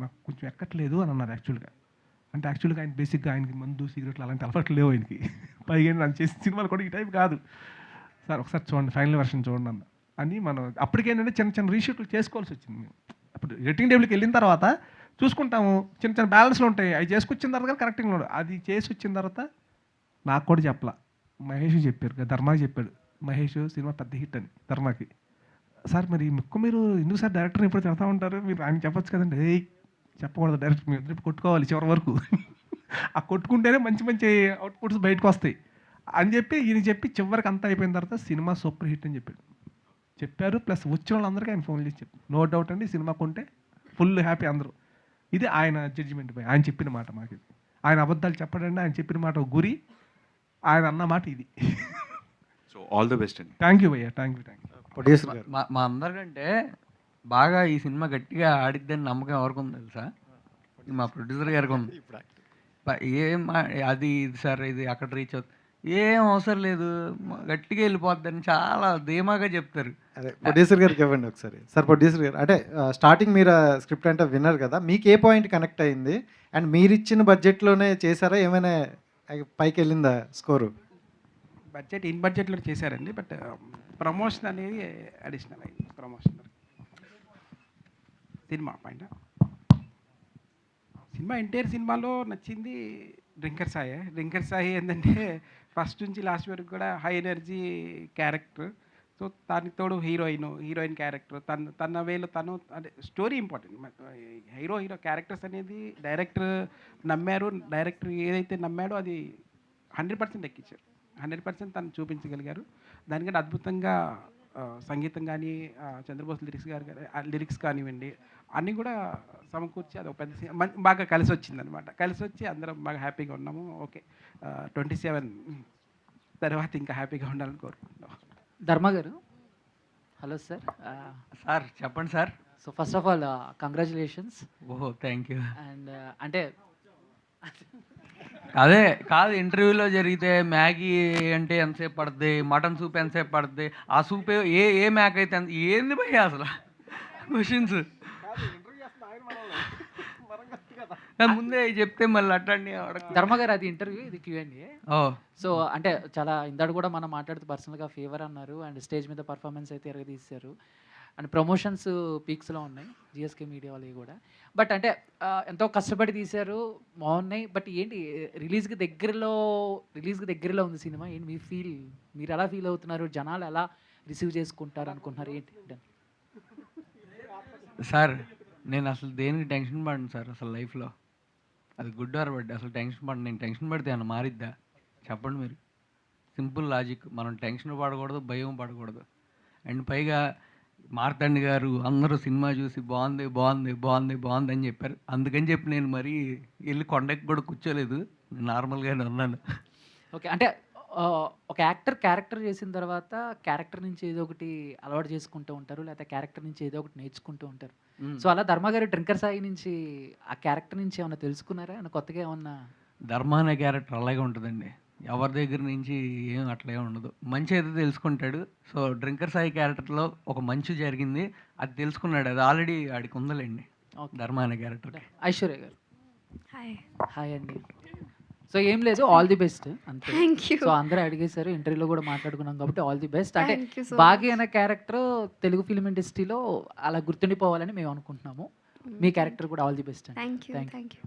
నాకు కొంచెం ఎక్కట్లేదు అని అన్నారు. యాక్చువల్గా ఆయన బేసిక్గా ఆయనకి మందు, సిగరెట్లు అలాంటి అలవాట్లు లేవు ఆయనకి. పైగా నన్ను చేసిన సినిమాలు కూడా ఈ టైప్ కాదు సార్, ఒకసారి చూడండి, ఫైనల్ వెర్షన్ చూడండి అన్న అని. మనం అప్పటికేంటంటే చిన్న చిన్న రీషూట్లు చేసుకోవాల్సి వచ్చింది. మేము అప్పుడు ఎడిటింగ్ టేబుల్కి వెళ్ళిన తర్వాత చూసుకుంటాము, చిన్న చిన్న బ్యాలెన్స్లు ఉంటాయి. అవి చేసుకొచ్చిన తర్వాత కానీ కరెక్టింగ్ ఉండదు. అది చేసి వచ్చిన తర్వాత నాకు కూడా చెప్పలా, మహేష్ చెప్పారు, ధర్మాకి చెప్పాడు. మహేష్ సినిమా పెద్ద హిట్ అని ధర్మాకి. సార్ మరి మీరు ఎందుకు సార్ డైరెక్టర్ని ఎప్పుడు తిడతా ఉంటారు, మీరు ఆయన చెప్పొచ్చు కదండి. చెప్పకూడదు, డైరెక్టర్ మీరు ఇద్దరు కొట్టుకోవాలి చివరి వరకు. ఆ కొట్టుకుంటేనే మంచి మంచి అవుట్పుట్స్ బయటకు వస్తాయి అని చెప్పి ఈయన చెప్పి చివరికి అంతా అయిపోయిన తర్వాత సినిమా సూపర్ హిట్ అని చెప్పాడు. చెప్పారు. ప్లస్ వచ్చిన వాళ్ళందరికీ ఆయన ఫోన్ చేసి చెప్పారు. నో డౌట్ అండి, సినిమా కొంటే ఫుల్ హ్యాపీ అందరూ. ఇది ఆయన జడ్జిమెంట్ బై ఆయన చెప్పిన మాట మాకు ఇది. ఆయన అబద్ధాలు చెప్పడండి, ఆయన చెప్పిన మాట ఒక గురి, ఆయన అన్న మాట ఇది. సో ఆల్ ద బెస్ట్ అండి. థ్యాంక్ యూ భయ్యా, థ్యాంక్ యూ. ప్రొడ్యూసర్ గారు మా అందరికంటే బాగా ఈ సినిమా గట్టిగా ఆడిద్దని నమ్మకం ఎవరికి ఉంది తెలుసా? ఇది మా ప్రొడ్యూసర్ గారికి ఉంది. ఏం అది ఇది సార్ ఇది అక్కడ రీచ్ అవుతుంది, ఏం అవసరం లేదు, గట్టిగా వెళ్ళిపోద్దని చాలా ధీమాగా చెప్తారు. అదే ప్రొడ్యూసర్ గారికి ఇవ్వండి ఒకసారి. సార్ ప్రొడ్యూసర్ గారు, అంటే స్టార్టింగ్ మీరు స్క్రిప్ట్ అంటే విన్నారు కదా, మీకు ఏ పాయింట్ కనెక్ట్ అయింది? అండ్ మీరు ఇచ్చిన బడ్జెట్లోనే చేశారా, ఏమైనా పైకి వెళ్ళిందా స్కోరు? బడ్జెట్ ఇన్ బడ్జెట్లో చేశారండి, బట్ ప్రమోషన్ అనేది అడిషనల్ అయింది. Promotion cinema point, cinema entire సినిమాలో నచ్చింది డ్రింకర్ సాయి. డ్రింకర్ సాయి ఏంటంటే ఫస్ట్ నుంచి లాస్ట్ వరకు కూడా హై ఎనర్జీ క్యారెక్టర్. సో దానికి తోడు హీరోయిన్ క్యారెక్టర్ తన వేలో తను, అంటే స్టోరీ ఇంపార్టెంట్. హీరో క్యారెక్టర్స్ అనేది డైరెక్టర్ నమ్మారు, డైరెక్టర్ ఏదైతే నమ్మాడో అది 100% ఎక్కించారు. 100% తను చూపించగలిగారు. దానికంటే అద్భుతంగా సంగీతం కానీ, చంద్రబోస్ లిరిక్స్ కానివ్వండి, అన్నీ కూడా సమకూర్చి అది ఒక పెద్ద బాగా కలిసి వచ్చిందనమాట. కలిసి వచ్చి అందరం బాగా హ్యాపీగా ఉన్నాము. ఓకే, 27 తర్వాత ఇంకా హ్యాపీగా ఉండాలని కోరుకుంటున్నాం. ధర్మ గారు, హలో సార్. సార్ చెప్పండి sir. So first of all congratulations. ఓహో థ్యాంక్ యూ. అండ్ అంటే అదే కాదు, ఇంటర్వ్యూలో జరిగితే మ్యాగీ అంటే ఎంతసేపు పడుతుంది, మటన్ సూప్ ఎంతసేపు పడుతుంది, ఆ సూప్ ఏ మ్యాక్ అయితే ఏంది భయ అసలు క్వశ్చన్స్ ముందే చెప్తే మళ్ళీ అట్లాంటి ధర్మ గారు అది ఇంటర్వ్యూ, ఇది Q&A. ఓ సో అంటే చాలా ఇందాడు కూడా మనం మాట్లాడుతూ పర్సనల్గా ఫేవర్ అన్నారు, అండ్ స్టేజ్ మీద పర్ఫార్మెన్స్ అయితే ఎరగదీశారు, అండ్ ప్రమోషన్స్ పీక్స్లో ఉన్నాయి GSK మీడియా వాళ్ళవి కూడా. బట్ అంటే ఎంతో కష్టపడి తీశారు, బాగున్నాయి. బట్ ఏంటి రిలీజ్కి దగ్గరలో ఉంది సినిమా, ఏంటి మీరు ఎలా ఫీల్ అవుతున్నారు, జనాలు ఎలా రిసీవ్ చేసుకుంటారు అనుకుంటున్నారు ఏంటి? సార్ నేను అసలు దేనికి టెన్షన్ పడను సార్ అసలు లైఫ్లో. అది గుడ్ ఆర్ బడ్ అసలు టెన్షన్ పడను. నేను టెన్షన్ పడితే ఏమన్నా మారిద్దా చెప్పండి మీరు? సింపుల్ లాజిక్, మనం టెన్షన్ పడకూడదు, భయం పడకూడదు. అండ్ పైగా మార్తండి గారు అందరూ సినిమా చూసి బాగుంది బాగుంది బాగుంది బాగుంది అని చెప్పారు. అందుకని చెప్పి నేను మరీ వెళ్ళి కొండకి కూడా కూర్చోలేదు, నార్మల్గానే ఉన్నాను. ఓకే, అంటే ఒక యాక్టర్ క్యారెక్టర్ చేసిన తర్వాత క్యారెక్టర్ నుంచి ఏదో ఒకటి అలవాటు చేసుకుంటూ ఉంటారు, లేకపోతే క్యారెక్టర్ నుంచి ఏదో ఒకటి నేర్చుకుంటూ ఉంటారు. సో అలా ధర్మ గారు డ్రింకర్ సాయి నుంచి ఆ క్యారెక్టర్ నుంచి ఏమన్నా తెలుసుకున్నారా, ఏమన్నా కొత్తగా ఏమన్నా? ధర్మ అనే క్యారెక్టర్ అలాగే ఉంటుందండి, ఎవరి దగ్గర నుంచి ఏం అట్లే ఉండదు, మంచి అయితే తెలుసుకుంటాడు. సో డ్రింకర్ సాయి క్యారెక్టర్లో ఒక మంచి జరిగింది, అది తెలుసుకున్నాడు, అది ఆల్రెడీ ఆడికి ఉందలేండి ధర్మ అనే క్యారెక్టర్. ఐశ్వర్య గారు, హాయ్. హాయ్ అండి. సో ఏం లేదు, ఆల్ ది బెస్ట్ అంతే. Thank you. సో అందరూ అడిగేశారు, ఇంటర్వ్యూలో కూడా మాట్లాడుకున్నాం కాబట్టి ఆల్ ది బెస్ట్. అంటే Thank you so బాగా అనే క్యారెక్టర్ తెలుగు ఫిల్మ్ ఇండస్ట్రీలో అలా గుర్తుండిపోవాలని మేము అనుకుంటున్నాము. మీ క్యారెక్టర్ కూడా ఆల్ ది బెస్ట్ అండి. Thank you. Thank you. Thank you.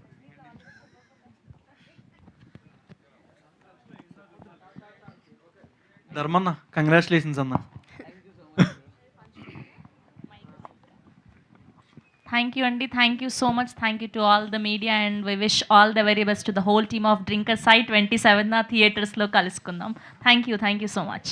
Dharmanna congratulations అన్న. Thank you, Andy. Thank you so much. Thank you to all the media, and we wish all the very best to the whole team of Drinker Sai. 27th theaters lo kalusukundam. Thank you so much.